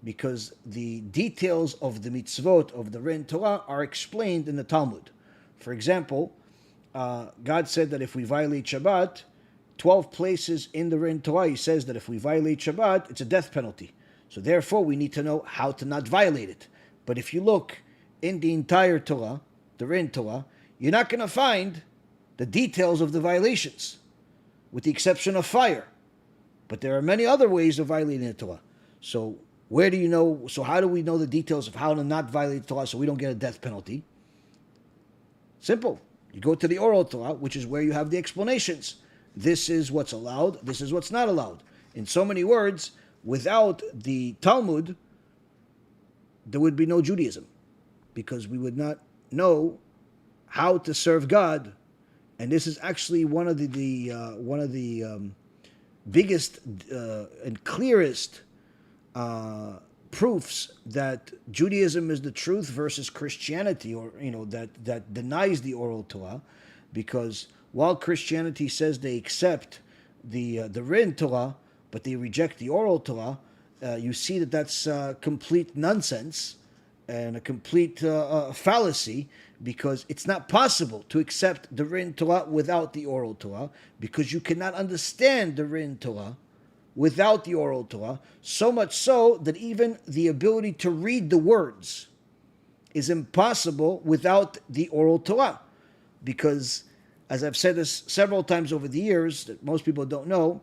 because the details of the mitzvot of the written Torah are explained in the Talmud. For example, God said that if we violate Shabbat, 12 places in the written Torah, he says that if we violate Shabbat, it's a death penalty. So therefore, we need to know how to not violate it. But if you look in the entire Torah, the written Torah, you're not going to find the details of the violations, with the exception of fire. But there are many other ways of violating the Torah. So where do you know? So how do we know the details of how to not violate the Torah so we don't get a death penalty? Simple. You go to the oral Torah, which is where you have the explanations. This is what's allowed. This is what's not allowed. In so many words, without the Talmud, there would be no Judaism, because we would not know how to serve God. And this is actually one of the biggest and clearest proofs that Judaism is the truth versus Christianity, or that denies the oral Torah, because while Christianity says they accept the written Torah, but they reject the oral Torah, you see that that's complete nonsense and a complete fallacy, because it's not possible to accept the written Torah without the oral Torah, because you cannot understand the written Torah without the oral Torah, so much so that even the ability to read the words is impossible without the oral Torah. Because, as I've said this several times over the years, that most people don't know,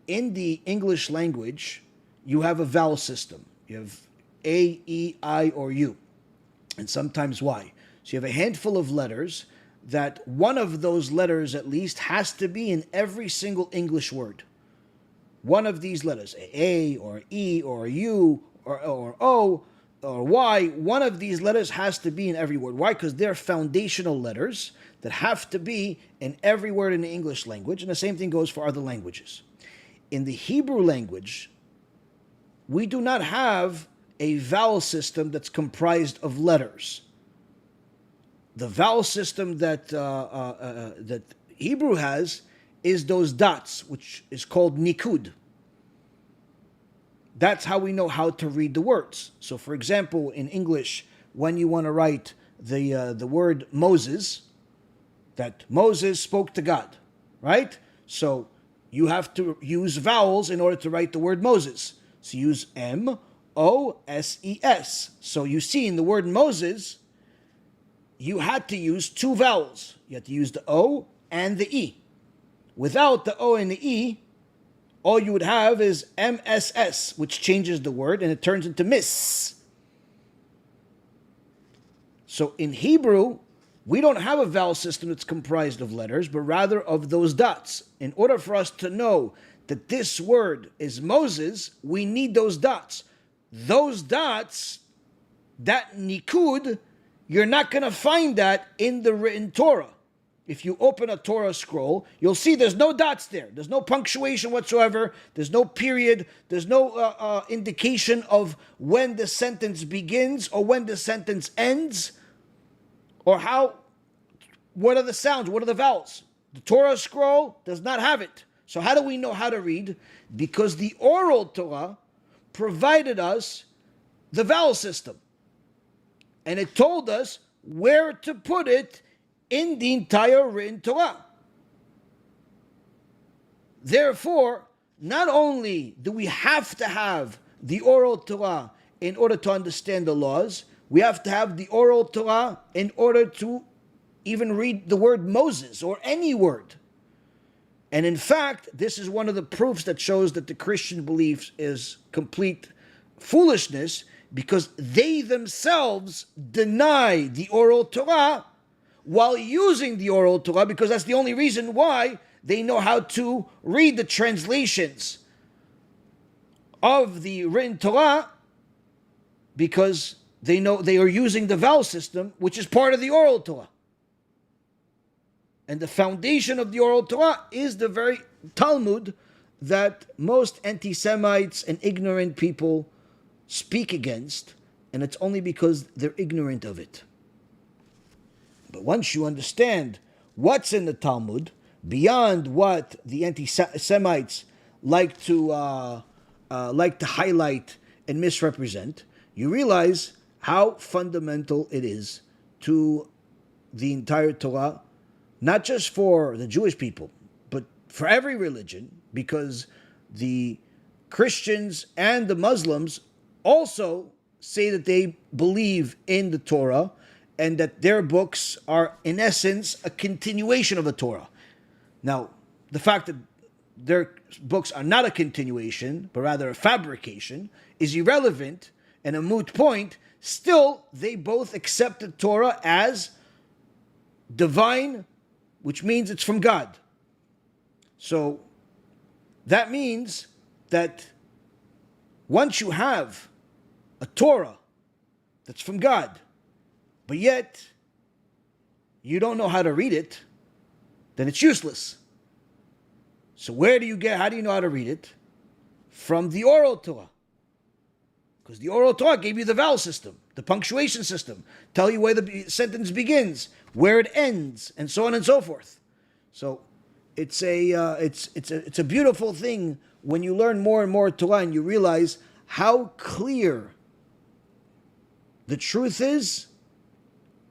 in the English language, you have a vowel system. You have A, E, I, or U, and sometimes Y. So you have a handful of letters that one of those letters at least has to be in every single English word. One of these letters, A or E or U or O or Y, one of these letters has to be in every word. Why? Because they're foundational letters that have to be in every word in the English language, and the same thing goes for other languages. In the Hebrew language, we do not have a vowel system that's comprised of letters. The vowel system that that Hebrew has is those dots, which is called nikud. That's how we know how to read the words. So, for example, in English, when you want to write the word Moses, that Moses spoke to God, right? So you have to use vowels in order to write the word Moses. So you use M-O-S-E-S. So you see in the word Moses, you had to use two vowels. You had to use the O and the E. Without the O and the E, all you would have is M-S-S, which changes the word and it turns into miss. So in Hebrew, we don't have a vowel system that's comprised of letters, but rather of those dots. In order for us to know that this word is Moses, we need those dots. Those dots, that nikud, you're not going to find that in the written Torah. If you open a Torah scroll, you'll see there's no dots there. There's no punctuation whatsoever. There's no period. There's no indication of when the sentence begins or when the sentence ends, or what are the sounds, what are the vowels. The Torah scroll does not have it. So how do we know how to read? Because the oral Torah provided us the vowel system. And it told us where to put it in the entire written Torah. Therefore, not only do we have to have the oral Torah in order to understand the laws, we have to have the oral Torah in order to even read the word Moses or any word. And in fact, this is one of the proofs that shows that the Christian belief is complete foolishness, because they themselves deny the oral Torah while using the oral Torah, because that's the only reason why they know how to read the translations of the written Torah, because they know they are using the vowel system, which is part of the oral Torah. And the foundation of the oral Torah is the very Talmud that most anti-Semites and ignorant people speak against, and it's only because they're ignorant of it. But once you understand what's in the Talmud, beyond what the anti-Semites like to highlight and misrepresent, you realize how fundamental it is to the entire Torah, not just for the Jewish people, but for every religion, because the Christians and the Muslims also say that they believe in the Torah and that their books are, in essence, a continuation of the Torah. Now, the fact that their books are not a continuation, but rather a fabrication, is irrelevant and a moot point. Still, they both accept the Torah as divine, which means it's from God. So, that means that once you have a Torah that's from God, but yet you don't know how to read it, then it's useless. So how do you know how to read it? From the oral Torah. Because the oral Torah gave you the vowel system, the punctuation system, tell you where the sentence begins, where it ends, and so on and so forth. So it's a beautiful thing when you learn more and more Torah and you realize how clear the truth is,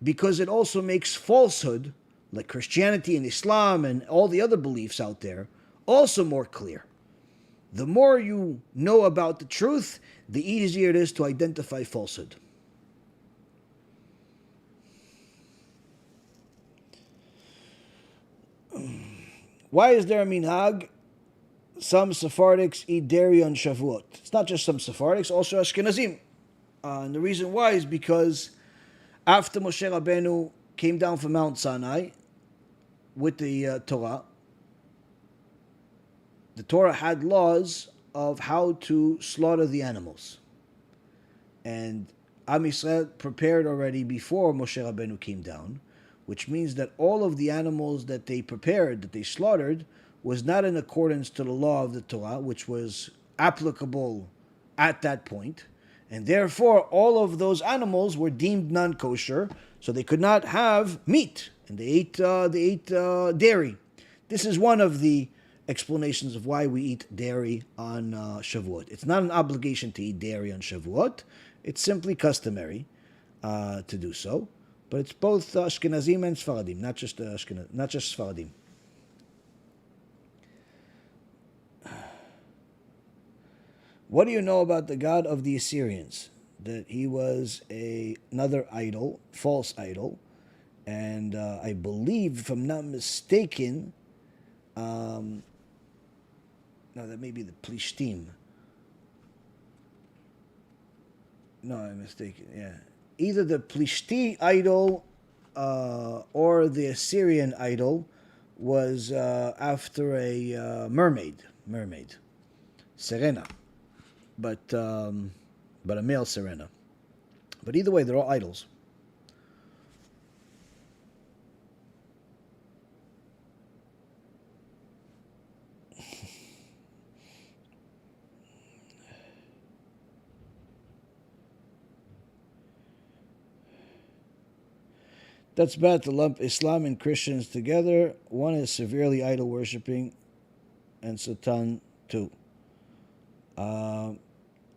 because it also makes falsehood, like Christianity and Islam and all the other beliefs out there, also more clear. The more you know about the truth, the easier it is to identify falsehood. Why is there a minhag some Sephardics eat dairy on Shavuot. It's not just some Sephardics, also Ashkenazim. And the reason why is because after Moshe Rabbeinu came down from Mount Sinai with the Torah had laws of how to slaughter the animals. And Am Yisrael prepared already before Moshe Rabbeinu came down, which means that all of the animals that they prepared, that they slaughtered, was not in accordance to the law of the Torah, which was applicable at that point. And therefore, all of those animals were deemed non-kosher, so they could not have meat, and they ate dairy. This is one of the explanations of why we eat dairy on Shavuot. It's not an obligation to eat dairy on Shavuot. It's simply customary to do so. But it's both Ashkenazim and Sfaradim, not just Sfaradim. What do you know about the god of the Assyrians? That he was another idol, false idol, and I believe, if I'm not mistaken, no, that may be the Plishtim. No, I'm mistaken. Yeah, either the Plishti idol or the Assyrian idol was after a mermaid, Serena. But a male Serena. But either way, they're all idols. That's bad to lump Islam and Christians together. One is severely idol worshipping, and Satan too.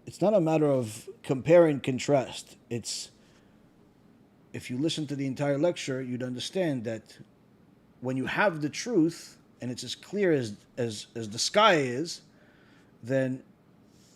It's not a matter of compare and contrast. It's, if you listen to the entire lecture, you'd understand that when you have the truth, and it's as clear as the sky is, then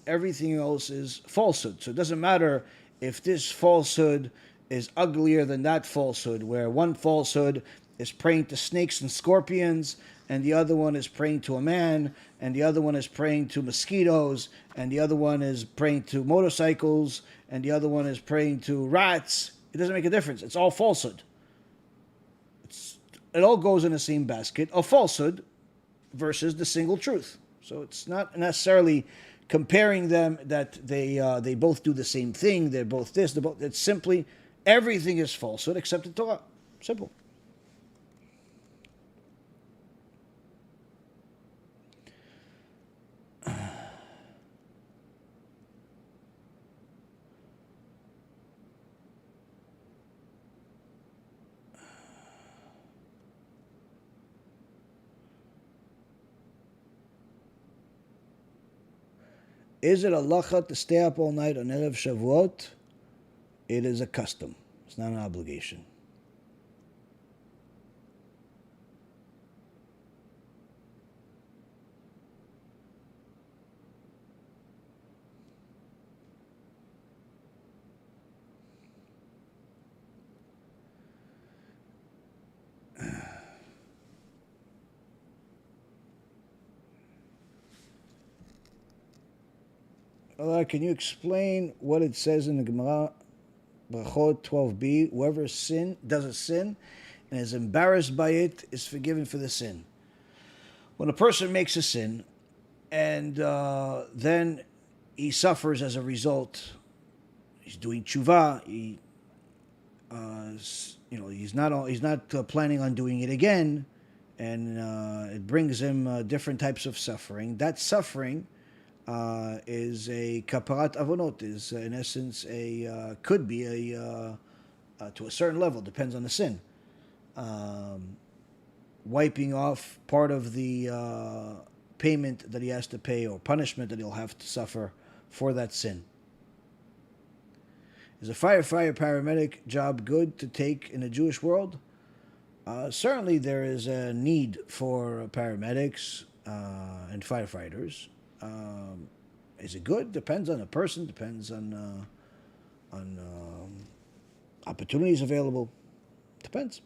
everything else is falsehood. So it doesn't matter if this falsehood is uglier than that falsehood, where one falsehood is praying to snakes and scorpions, and the other one is praying to a man, and the other one is praying to mosquitoes, and the other one is praying to motorcycles, and the other one is praying to rats. It doesn't make a difference. It's all falsehood. It all goes in the same basket of falsehood versus the single truth. So it's not necessarily comparing them that they both do the same thing. They're both this. They're both. It's simply everything is falsehood except the Torah. Simple. Is it a halacha to stay up all night on Erev Shavuot? It is a custom. It's not an obligation. Allah, can you explain what it says in the Gemara, Brachot 12b? Whoever does a sin and is embarrassed by it is forgiven for the sin. When a person makes a sin and then he suffers as a result, he's doing tshuva. He's not planning on doing it again, and it brings him different types of suffering. That suffering is a kaparat avonot, is in essence could be to a certain level, depends on the sin, wiping off part of the payment that he has to pay or punishment that he'll have to suffer for that sin. Is a firefighter paramedic job good to take in the Jewish world? Certainly there is a need for paramedics and firefighters. Is it good? Depends on the person. Depends on opportunities available. Depends.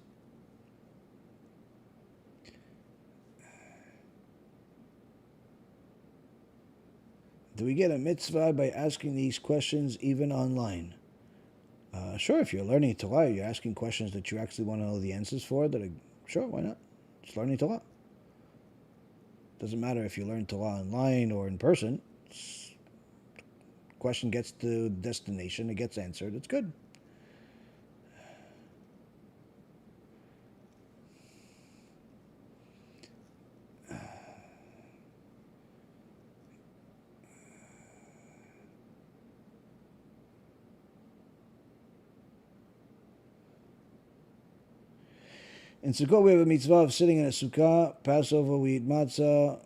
Do we get a mitzvah by asking these questions even online? Sure, if you're learning Torah, you're asking questions that you actually want to know the answers for, sure, why not? It's learning Torah. Doesn't matter if you learn Torah online or in person. Question gets to destination, it gets answered, it's good. In Sukkot, we have a mitzvah of sitting in a sukkah. Passover, we eat matzah,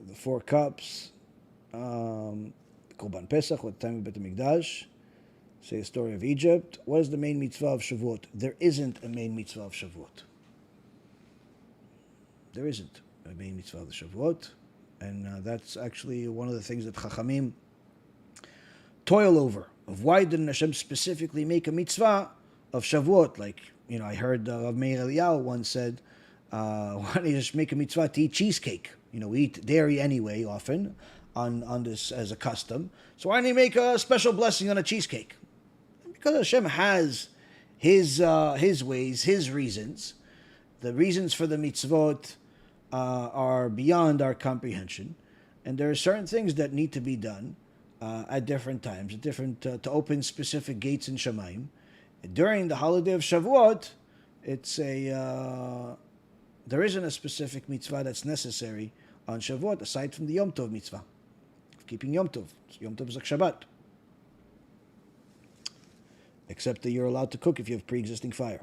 the 4 cups. Korban Pesach, what time of Bet HaMikdash. Say a story of Egypt. What is the main mitzvah of Shavuot? There isn't a main mitzvah of Shavuot. There isn't a main mitzvah of the Shavuot. And that's actually one of the things that Chachamim toil over. Of why didn't Hashem specifically make a mitzvah of Shavuot? Like, I heard Rav Meir Eliyahu once said, why don't you just make a mitzvah to eat cheesecake? We eat dairy anyway, often, on this as a custom. So why don't you make a special blessing on a cheesecake? Because Hashem has his ways, his reasons. The reasons for the mitzvot are beyond our comprehension. And there are certain things that need to be done at different times, to open specific gates in Shamayim. During the holiday of Shavuot, there isn't a specific mitzvah that's necessary on Shavuot, aside from the Yom Tov mitzvah, of keeping Yom Tov. Yom Tov is like Shabbat. Except that you're allowed to cook if you have pre-existing fire.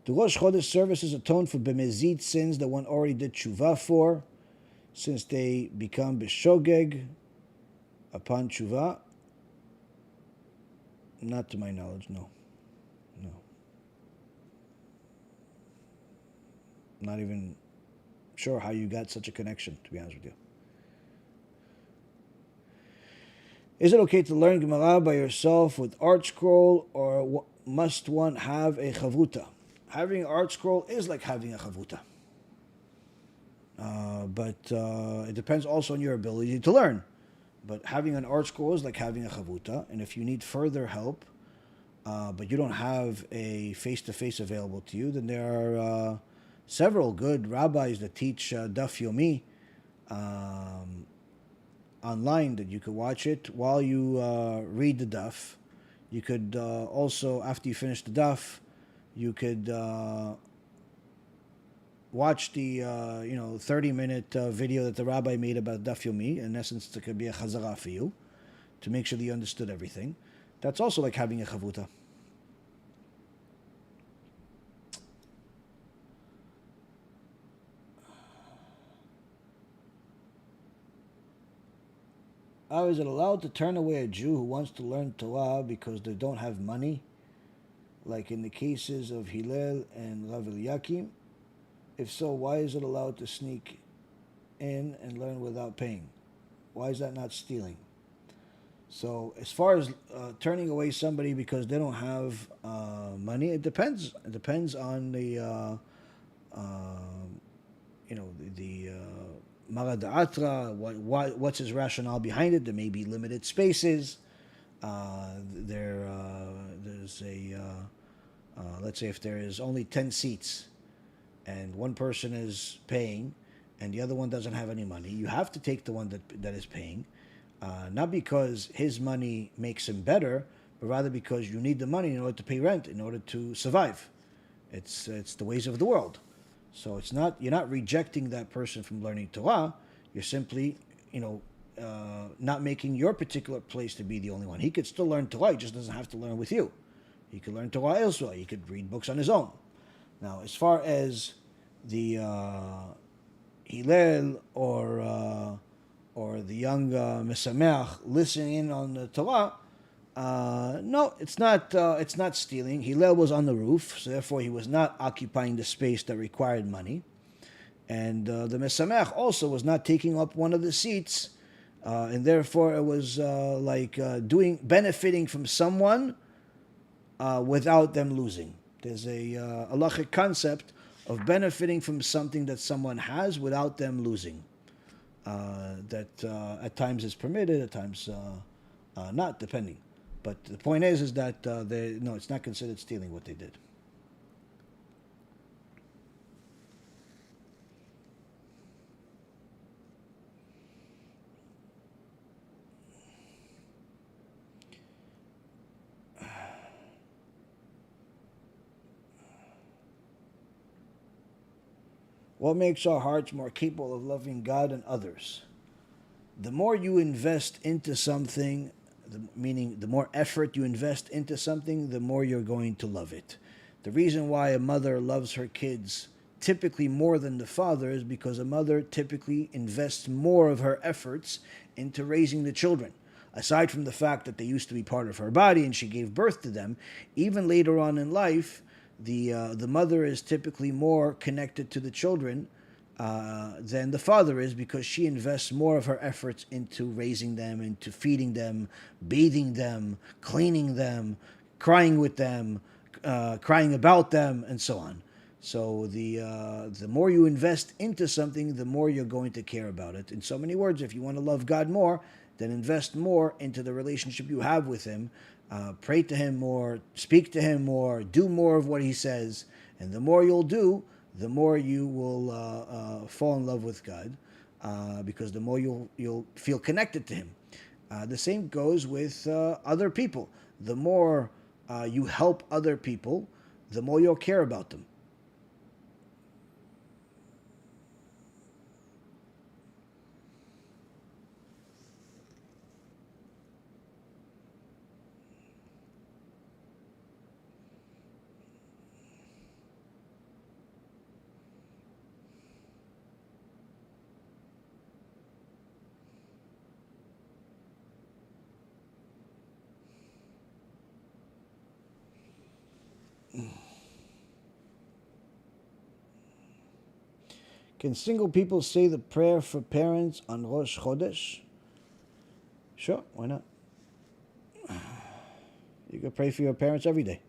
The Rosh Chodesh services atone for bemezid sins that one already did tshuva for, since they become b'shogeg upon tshuva. Not to my knowledge, no. Not even sure how you got such a connection, to be honest with you. Is it okay to learn Gemara by yourself with art scroll, or must one have a chavuta? Having an art scroll is like having a chavuta. But it depends also on your ability to learn. But having an art scroll is like having a chavuta, and if you need further help, but you don't have a face-to-face available to you, then there are several good rabbis that teach daf yomi online that you could watch it while you read the daf. You could also, after you finish the daf, you could watch the 30-minute video that the rabbi made about daf yomi. In essence, it could be a chazara for you to make sure that you understood everything. That's also like having a chavuta. How is it allowed to turn away a Jew who wants to learn Torah because they don't have money, like in the cases of Hillel and Rav Eliakim? If so, why is it allowed to sneak in and learn without paying? Why is that not stealing? So as far as turning away somebody because they don't have money, it depends. It depends on the Mara Da'atra, what's his rationale behind it. There may be limited spaces. There's a, let's say if there is only 10 seats and one person is paying and the other one doesn't have any money, you have to take the one that is paying, not because his money makes him better, but rather because you need the money in order to pay rent, in order to survive. It's the ways of the world. So you're not rejecting that person from learning Torah. You're simply, not making your particular place to be the only one. He could still learn Torah. He just doesn't have to learn with you. He could learn Torah elsewhere. He could read books on his own. Now, as far as the Hillel or the young Mesameach listening in on the Torah, no, it's not stealing. Hillel was on the roof, so therefore he was not occupying the space that required money. And the Mesameach also was not taking up one of the seats, and therefore it was benefiting from someone without them losing. There's a halachic concept of benefiting from something that someone has without them losing. that at times is permitted, at times not, depending. But the point is that no, it's not considered stealing what they did. What makes our hearts more capable of loving God and others? The more you invest into something, meaning the more effort you invest into something, the more you're going to love it. The reason why a mother loves her kids typically more than the father is because a mother typically invests more of her efforts into raising the children. Aside from the fact that they used to be part of her body and she gave birth to them, even later on in life, the mother is typically more connected to the children than the father is, because she invests more of her efforts into raising them, into feeding them, bathing them, cleaning them, crying with them, crying about them, and so on. So the more you invest into something, the more you're going to care about it. In so many words, if you want to love God more, then invest more into the relationship you have with Him. Pray to Him more, speak to Him more, do more of what He says, and the more you'll do, the more you will fall in love with God, because the more you'll feel connected to Him. The same goes with other people. The more you help other people, the more you'll care about them. Can single people say the prayer for parents on Rosh Chodesh? Sure, why not? You can pray for your parents every day.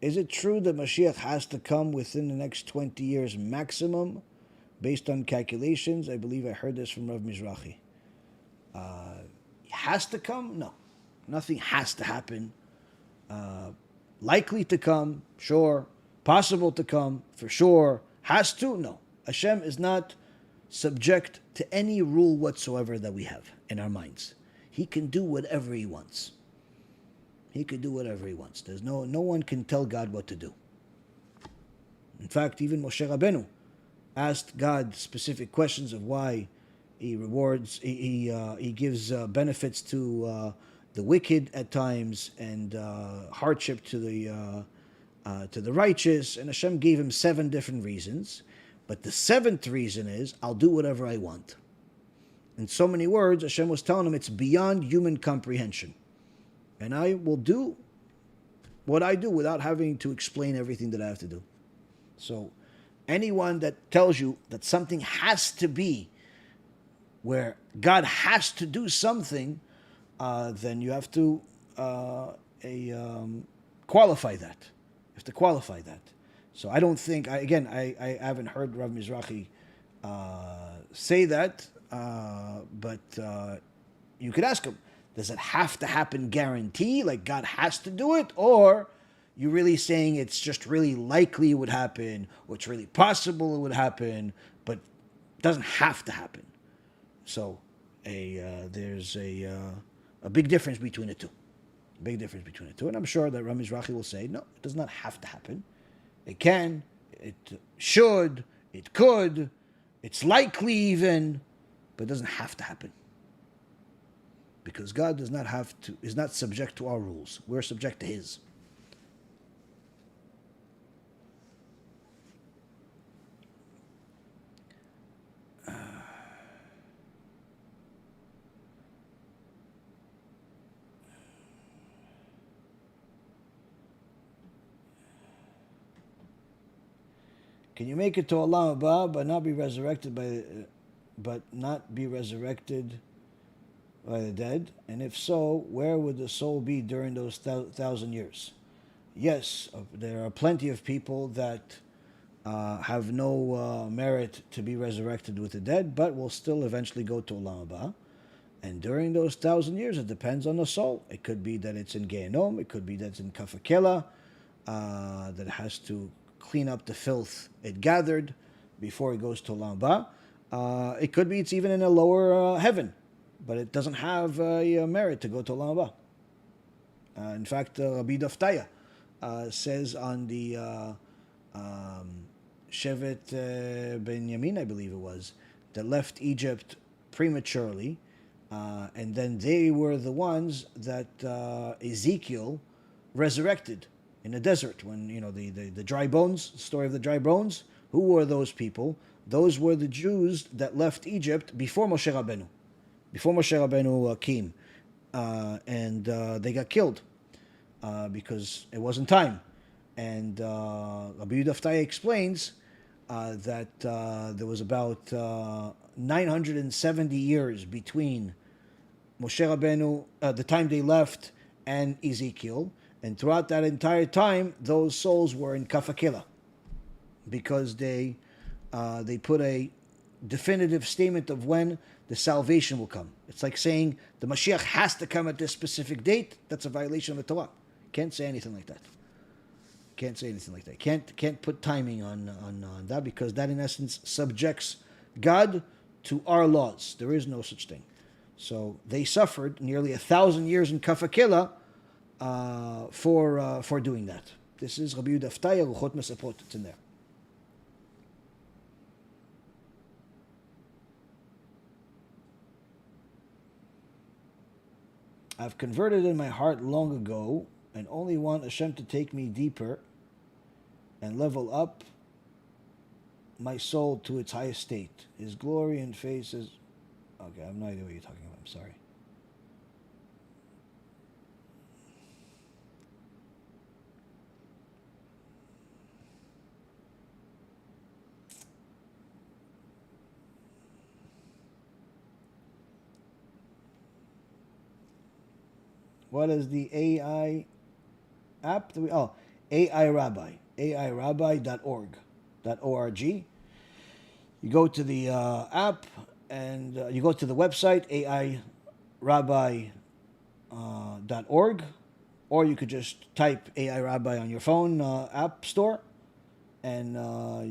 Is it true that Mashiach has to come within the next 20 years maximum, based on calculations? I believe I heard this from Rav Mizrahi. Has to come? No. Nothing has to happen. Likely to come? Sure. Possible to come? For sure. Has to? No. Hashem is not subject to any rule whatsoever that we have in our minds. He can do whatever He wants. He could do whatever He wants. There's no one can tell God what to do. In fact, even Moshe Rabbeinu asked God specific questions of why He rewards, He gives benefits to the wicked at times, and hardship to the righteous. And Hashem gave him 7 different reasons, but the 7th reason is, I'll do whatever I want. In so many words, Hashem was telling him it's beyond human comprehension, and I will do what I do without having to explain everything that I have to do. So anyone that tells you that something has to be, where God has to do something, then you have to qualify that. You have to qualify that. So I don't think, I haven't heard Rav Mizrahi say that, but you could ask him, does it have to happen guarantee, like God has to do it? Or you really saying it's just really likely it would happen, or it's really possible it would happen, but it doesn't have to happen? So there's a big difference between the two. Big difference between the two. And I'm sure that Rav Mizrahi will say, no, it does not have to happen. It can, it should, it could, it's likely even, but it doesn't have to happen. Because God does not have to, is not subject to our rules. We're subject to His. Can you make it to Olam Haba but not be resurrected by the dead? And if so, where would the soul be during those 1,000 years? Yes, there are plenty of people that have no merit to be resurrected with the dead, but will still eventually go to Olam Haba. And during those 1,000 years, it depends on the soul. It could be that it's in Gehenom, it could be that it's in Kafakela, that it has to clean up the filth it gathered before it goes to Olam Haba. It could be it's even in a lower heaven, but it doesn't have a merit to go to Olam Haba. In fact, Rabbi Daftaya says on the Shevet Benjamin, I believe it was, that left Egypt prematurely, and then they were the ones that Ezekiel resurrected in the desert when, the dry bones, the story of the dry bones. Who were those people? Those were the Jews that left Egypt before Moshe Rabbeinu. Before Moshe Rabbeinu came. And they got killed because it wasn't time. And Rabbi Daftaya explains that there was about 970 years between Moshe Rabbeinu, the time they left, and Ezekiel. And throughout that entire time, those souls were in Kafakela because they put a definitive statement of when the salvation will come. It's like saying the Mashiach has to come at this specific date. That's a violation of the Torah. Can't say anything like that. Can't say anything like that. Can't put timing on that, because that in essence subjects God to our laws. There is no such thing. So they suffered nearly 1,000 years in Kafakela for doing that. This is Rabbi Daftaya Ruchot Mesapot. It's in there. I've converted in my heart long ago and only want Hashem to take me deeper and level up my soul to its highest state. His glory and face is... Okay, I have no idea what you're talking about. I'm sorry. What is the AI app? AI Rabbi. AIRabbi.org. .org. You go to the app and you go to the website, AIRabbi.org, or you could just type AI Rabbi on your phone app store, and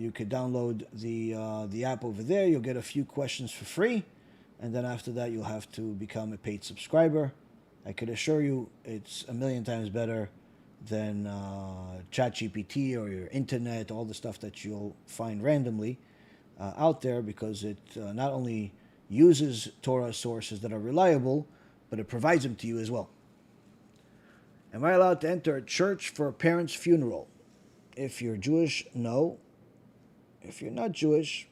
you could download the app over there. You'll get a few questions for free, and then after that you'll have to become a paid subscriber. I could assure you it's a million times better than ChatGPT or your internet, all the stuff that you'll find randomly out there, because it not only uses Torah sources that are reliable, but it provides them to you as well. Am I allowed to enter a church for a parent's funeral? If you're Jewish, no. If you're not Jewish,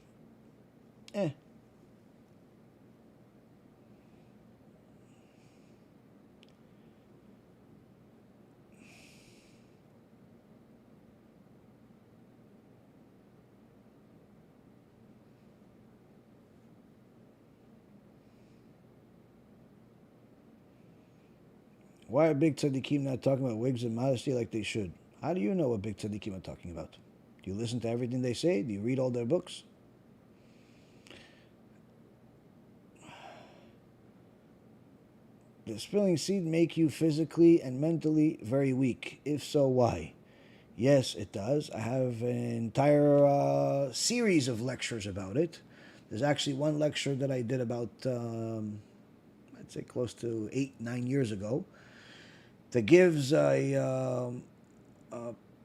Why are big tzaddikim not talking about wigs and modesty like they should? How do you know what big tzaddikim are talking about? Do you listen to everything they say? Do you read all their books? Does spilling seed make you physically and mentally very weak? If so, why? Yes, it does. I have an entire series of lectures about it. There's actually one lecture that I did about, I'd say close to 8-9 years ago, that gives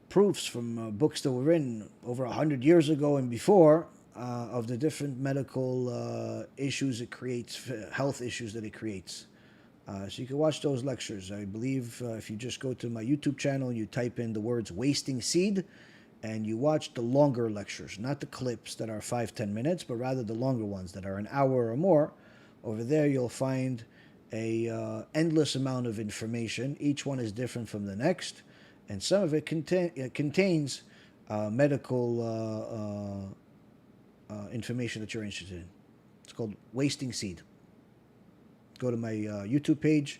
proofs from books that were written over 100 years ago and before of the different medical issues it creates, health issues that it creates. So you can watch those lectures. I believe if you just go to my YouTube channel, you type in the words wasting seed, and you watch the longer lectures, not the clips that are 5-10 minutes, but rather the longer ones that are an hour or more. Over there you'll find a endless amount of information. Each one is different from the next, and some of it contains medical information that you're interested in. It's called Wasting Seed. Go to my YouTube page,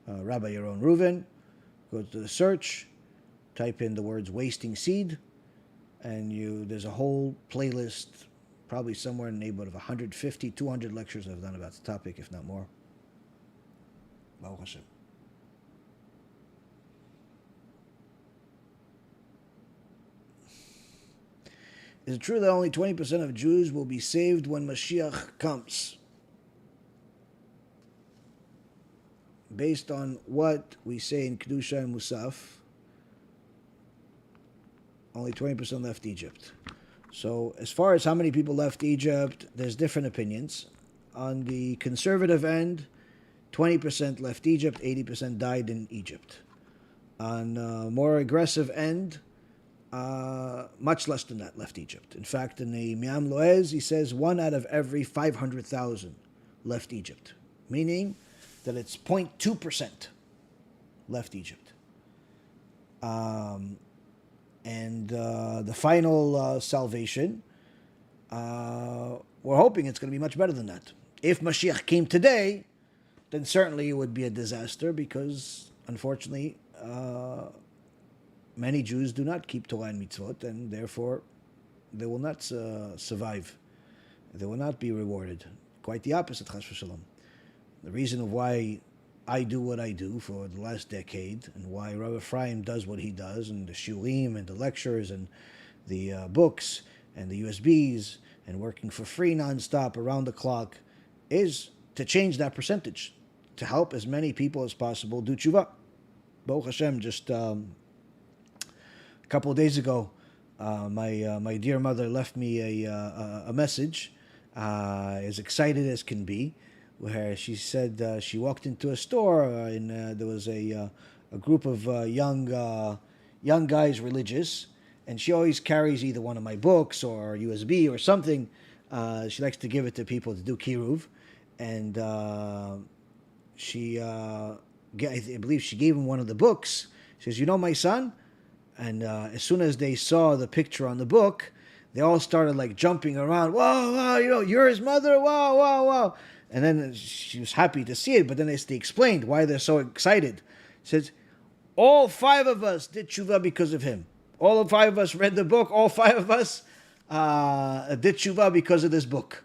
Rabbi Yaron Reuven, go to the search, type in the words Wasting Seed, and there's a whole playlist, probably somewhere in the neighborhood of 150, 200 lectures I've done about the topic, if not more. Baruch HaShem. Is it true that only 20% of Jews will be saved when Mashiach comes? Based on what we say in Kedusha and Musaf, only 20% left Egypt. So as far as how many people left Egypt, there's different opinions. On the conservative end, 20% left Egypt, 80% died in Egypt. On a more aggressive end, much less than that left Egypt. In fact, in the Mi'am Loez, he says 1 out of every 500,000 left Egypt, meaning that it's 0.2% left Egypt. And the final salvation, we're hoping it's going to be much better than that. If Mashiach came today, then certainly it would be a disaster because, unfortunately, many Jews do not keep Torah and Mitzvot, and therefore they will not survive. They will not be rewarded. Quite the opposite, chas v'shalom. The reason of why I do what I do for the last decade, and why Rabbi Ephraim does what he does, and the shiurim, and the lectures, and the books, and the USBs, and working for free nonstop around the clock, is to change that percentage, to help as many people as possible do tshuva. Baruch HaShem, just a couple of days ago, my dear mother left me a message, as excited as can be, where she said she walked into a store and there was a group of young guys, religious, and she always carries either one of my books or USB or something. She likes to give it to people to do kiruv, and I believe she gave him one of the books. She says, "You know my son?" And as soon as they saw the picture on the book, they all started like jumping around. Whoa, wow, you're his mother. Wow, wow, wow. And then she was happy to see it, but then they explained why they're so excited. She says, all 5 of us did tshuva because of him. All 5 of us read the book. All 5 of us did tshuva because of this book.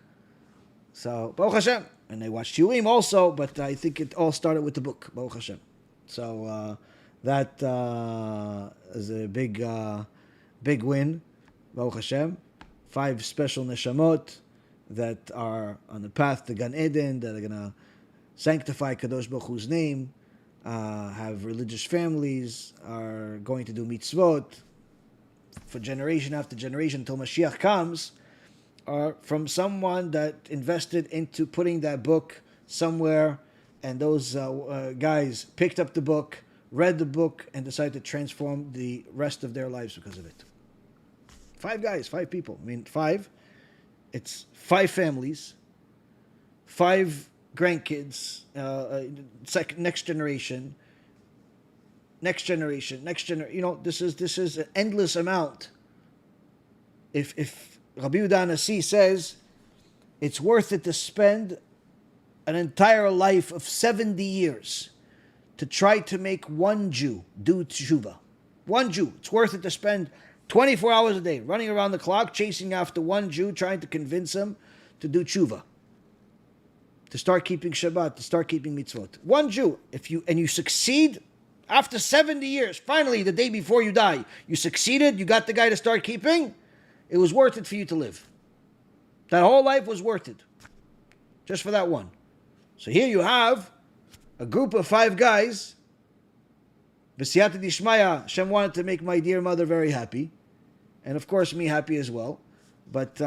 So, Baruch HaShem. And they watched shiurim also, but I think it all started with the book, Baruch HaShem. So that is a big win, Baruch HaShem. 5 special neshamot that are on the path to Gan Eden, that are going to sanctify Kadosh Baruch Hu's name, have religious families, are going to do mitzvot for generation after generation until Mashiach comes, are from someone that invested into putting that book somewhere, and those guys picked up the book, read the book, and decided to transform the rest of their lives because of it. 5 guys, 5 people. I mean, 5. It's 5 families, 5 grandkids, next generation. You know, this is an endless amount. If Rabbi Yehuda Nasi says it's worth it to spend an entire life of 70 years to try to make one Jew do teshuva. One Jew. It's worth it to spend 24 hours a day running around the clock, chasing after one Jew, trying to convince him to do tshuva, to start keeping Shabbat, to start keeping mitzvot. One Jew. If you succeed after 70 years, finally the day before you die, you succeeded, you got the guy to start keeping, it was worth it for you to live. That whole life was worth it. Just for that one. So here you have a group of 5 guys. B'siyata d'ishmaya, Hashem wanted to make my dear mother very happy. And of course me happy as well. But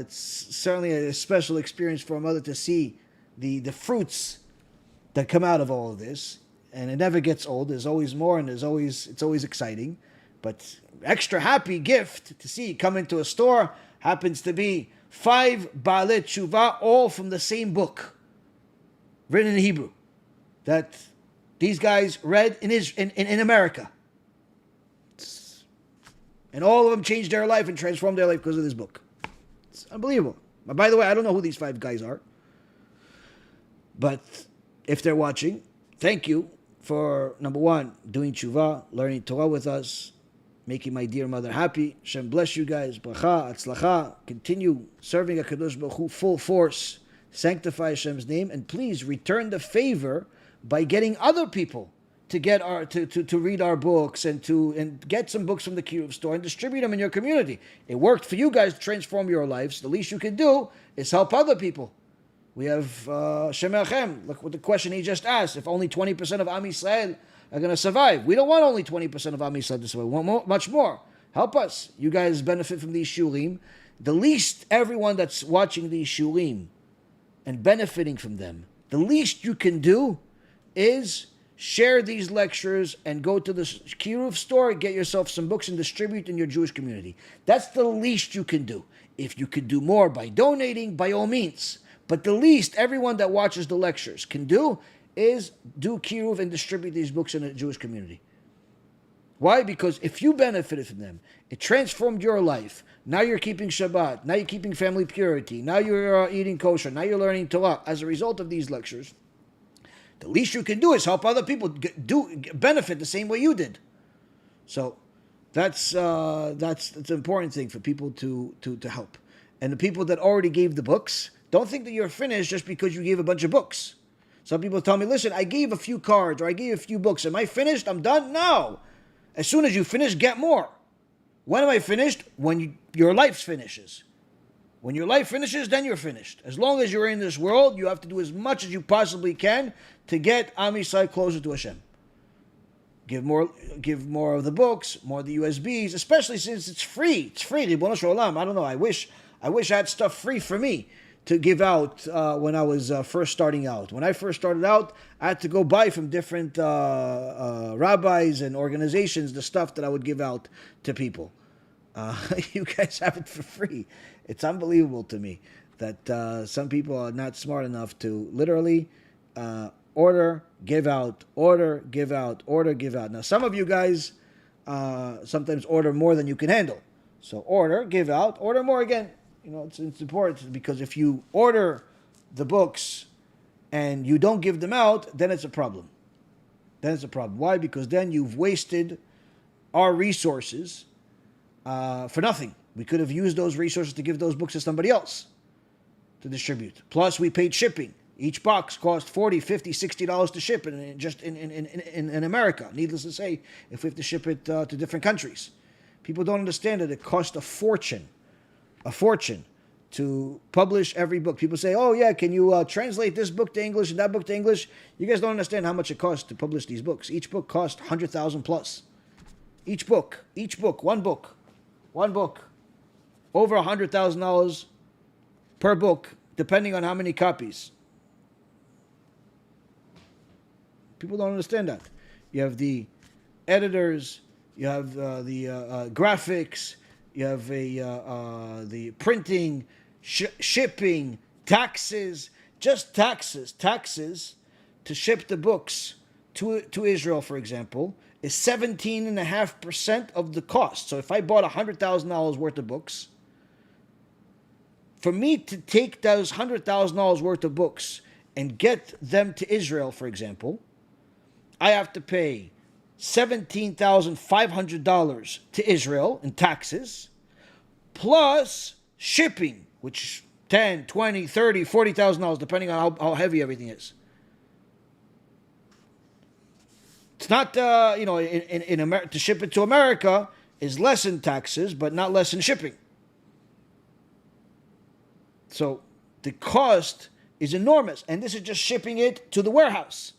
it's certainly a special experience for a mother to see the fruits that come out of all of this. And it never gets old. There's always more, and it's always exciting. But extra happy gift to see come into a store happens to be 5 Baalei Tshuva, all from the same book, written in Hebrew, that these guys read in America. And all of them changed their life and transformed their life because of this book. It's unbelievable. But by the way, I don't know who these 5 guys are. But if they're watching, thank you for, number 1, doing tshuva, learning Torah with us, making my dear mother happy. Hashem bless you guys. Bracha, atzlacha. Continue serving HaKadosh Baruch Hu full force. Sanctify Hashem's name, and please return the favor by getting other people to get to read our books and get some books from the Kiruv store and distribute them in your community. It worked for you guys to transform your lives. The least you can do is help other people. We have Shemachem. Look what the question he just asked. If only 20% of Am Yisrael are going to survive. We don't want only 20% of Am Yisrael to survive. We want much more. Help us. You guys benefit from these shurim. The least everyone that's watching these shurim and benefiting from them, the least you can do is share these lectures and go to the Kiruv store, get yourself some books and distribute in your Jewish community. That's the least you can do. If you could do more by donating, by all means. But the least everyone that watches the lectures can do is do Kiruv and distribute these books in the Jewish community. Why? Because if you benefited from them, it transformed your life. Now you're keeping Shabbat. Now you're keeping family purity. Now you're eating kosher. Now you're learning Torah. As a result of these lectures, the least you can do is help other people benefit the same way you did. So that's an important thing for people to help. And the people that already gave the books, don't think that you're finished just because you gave a bunch of books. Some people tell me, listen, I gave a few cards or I gave a few books. Am I finished? I'm done? No. As soon as you finish, get more. When am I finished? When your life finishes. When your life finishes, then you're finished. As long as you're in this world, you have to do as much as you possibly can to get Am Yisrael closer to Hashem. Give more of the books, more of the USBs, especially since it's free. It's free. Ribono shel olam. I don't know. I wish I had stuff free for me to give out when I was first starting out. When I first started out, I had to go buy from different rabbis and organizations the stuff that I would give out to people. You guys have it for free. It's unbelievable to me that some people are not smart enough to literally order, give out, order, give out, order, give out. Now, some of you guys sometimes order more than you can handle. So order, give out, order more again. You know, it's important because if you order the books and you don't give them out, then it's a problem. Why? Because then you've wasted our resources for nothing. We could have used those resources to give those books to somebody else to distribute. Plus, we paid shipping. Each box cost $40, $50, $60 to ship in America. Needless to say, if we have to ship it to different countries. People don't understand that it costs a fortune to publish every book. People say, oh yeah, can you translate this book to English and that book to English? You guys don't understand how much it costs to publish these books. Each book costs $100,000 plus. Each book, one book. Over $100,000 per book, depending on how many copies. People don't understand that. You have the editors, you have the graphics, you have the printing, shipping, taxes, just taxes to ship the books to Israel, for example, is 17.5% of the cost. So if I bought $100,000 worth of books, for me to take those $100,000 worth of books and get them to Israel, for example, I have to pay $17,500 to Israel in taxes, plus shipping, which $10,000, $20,000, $30,000, $40,000, depending on how heavy everything is. It's not, in America, to ship it to America is less in taxes, but not less in shipping. So the cost is enormous, and this is just shipping it to the warehouse.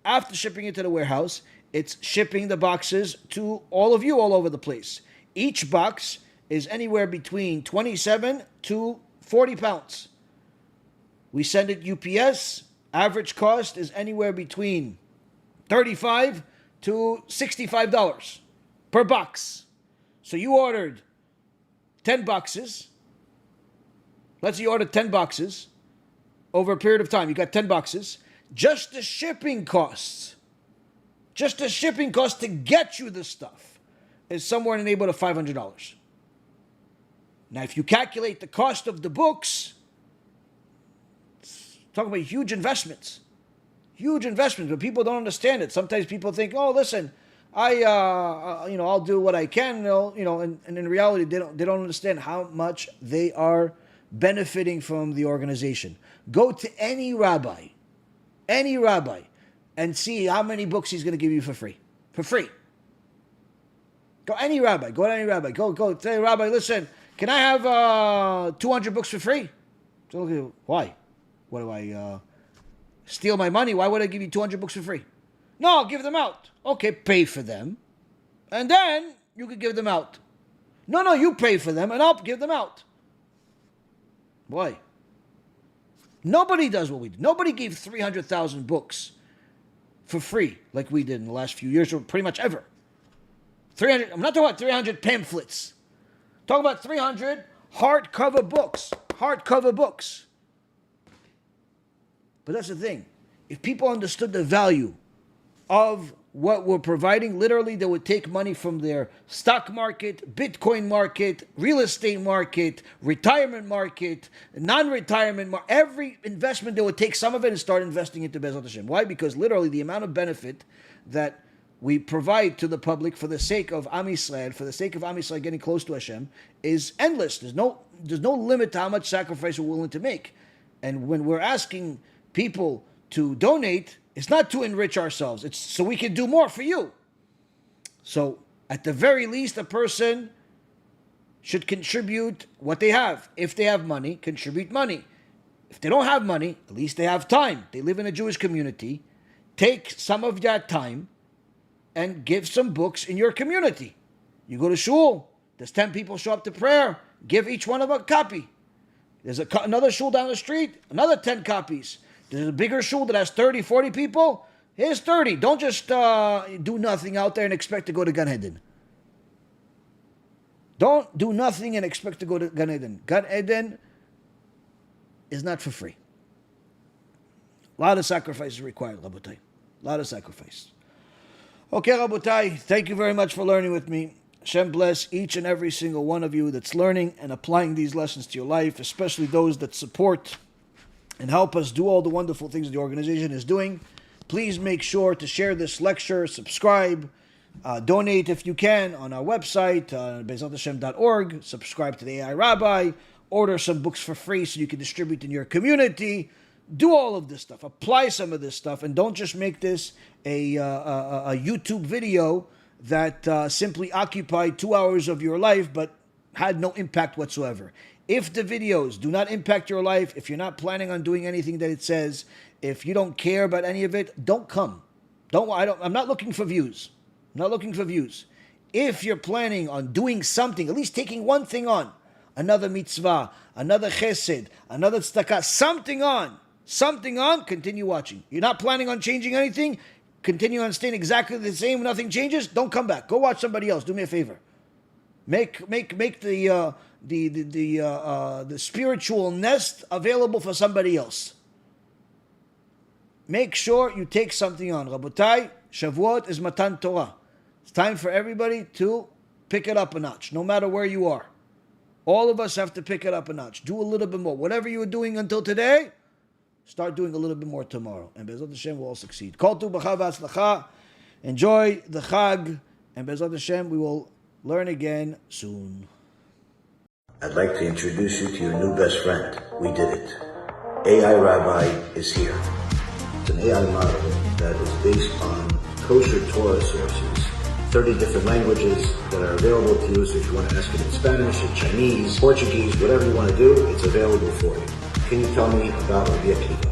After shipping it to the warehouse, it's shipping the boxes to all of you all over the place. Each box is anywhere between 27 to 40 pounds. We send it UPS. Average cost is anywhere between $35 to $65 per box. So you ordered 10 boxes. Let's say you ordered 10 boxes over a period of time. You got 10 boxes. Just the shipping costs to get you the stuff is somewhere in the neighborhood of $500. Now, if you calculate the cost of the books, talking about huge investments, but people don't understand it. Sometimes people think, oh, listen, I'll do what I can. And in reality, they don't understand how much they are benefiting from the organization. Go to any rabbi, and see how many books he's going to give you for free. Go to any rabbi. Go tell Rabbi, listen, can I have 200 books for free? So, why? What do I steal my money? Why would I give you 200 books for free? No, I'll give them out. Okay, pay for them, and then you could give them out. No, you pay for them, and I'll give them out. Why? Nobody does what we do. Nobody gave 300,000 books for free like we did in the last few years, or pretty much ever. 300. I'm not talking about 300 pamphlets. I'm talking about 300 hardcover books. But that's the thing. If people understood the value of what we're providing, literally they would take money from their stock market, Bitcoin market, real estate market, retirement market, non-retirement market, every investment, they would take some of it and start investing into BeEzrat HaShem. Why? Because literally the amount of benefit that we provide to the public for the sake of Am Yisrael, getting close to Hashem, is endless. There's no limit to how much sacrifice we're willing to make. And when we're asking people to donate, it's not to enrich ourselves. It's so we can do more for you. So, at the very least, a person should contribute what they have. If they have money, contribute money. If they don't have money, at least they have time. They live in a Jewish community. Take some of that time and give some books in your community. You go to shul. There's 10 people show up to prayer. Give each one of them a copy. There's another shul down the street. Another 10 copies. There's a bigger shul that has 30, 40 people. Here's 30. Don't just do nothing out there and expect to go to Gan Eden. Don't do nothing and expect to go to Gan Eden. Gan Eden is not for free. A lot of sacrifice is required, Rabotai. A lot of sacrifice. Okay, Rabotai, thank you very much for learning with me. Hashem bless each and every single one of you that's learning and applying these lessons to your life, especially those that support and help us do all the wonderful things the organization is doing. Please make sure to share this lecture, subscribe, donate if you can on our website, BeEzratHaShem.org, subscribe to the AI Rabbi, order some books for free so you can distribute in your community. Do all of this stuff. Apply some of this stuff, and don't just make this a YouTube video that simply occupied 2 hours of your life but had no impact whatsoever. If the videos do not impact your life, if you're not planning on doing anything that it says, if you don't care about any of it, don't come. I'm not looking for views. If you're planning on doing something, at least taking one thing on, another mitzvah, another chesed, another tzedakah, something on, continue watching. You're not planning on changing anything, continue on staying exactly the same, nothing changes, don't come back. Go watch somebody else. Do me a favor. Make the spiritual nest available for somebody else. Make sure you take something on. Rabotai, Shavuot is Matan Torah. It's time for everybody to pick it up a notch, no matter where you are. All of us have to pick it up a notch. Do a little bit more. Whatever you were doing until today, start doing a little bit more tomorrow. And BeEzrat HaShem will all succeed. Kol tu b'cha v'atzlacha. Enjoy the Chag. And BeEzrat HaShem, we will learn again soon. I'd like to introduce you to your new best friend. We did it. AI Rabbi is here. It's an AI model that is based on kosher Torah sources, 30 different languages that are available to you. So if you want to ask it in Spanish, in Chinese, Portuguese, whatever you want to do, it's available for you. Can you tell me about Rabbi Akiva?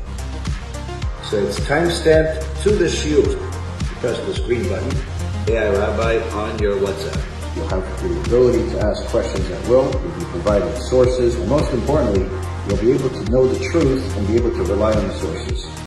So it's timestamped to the shiur. You press this green button, AI Rabbi on your WhatsApp. You'll have the ability to ask questions at will. You'll be provided sources, and most importantly, you'll be able to know the truth and be able to rely on the sources.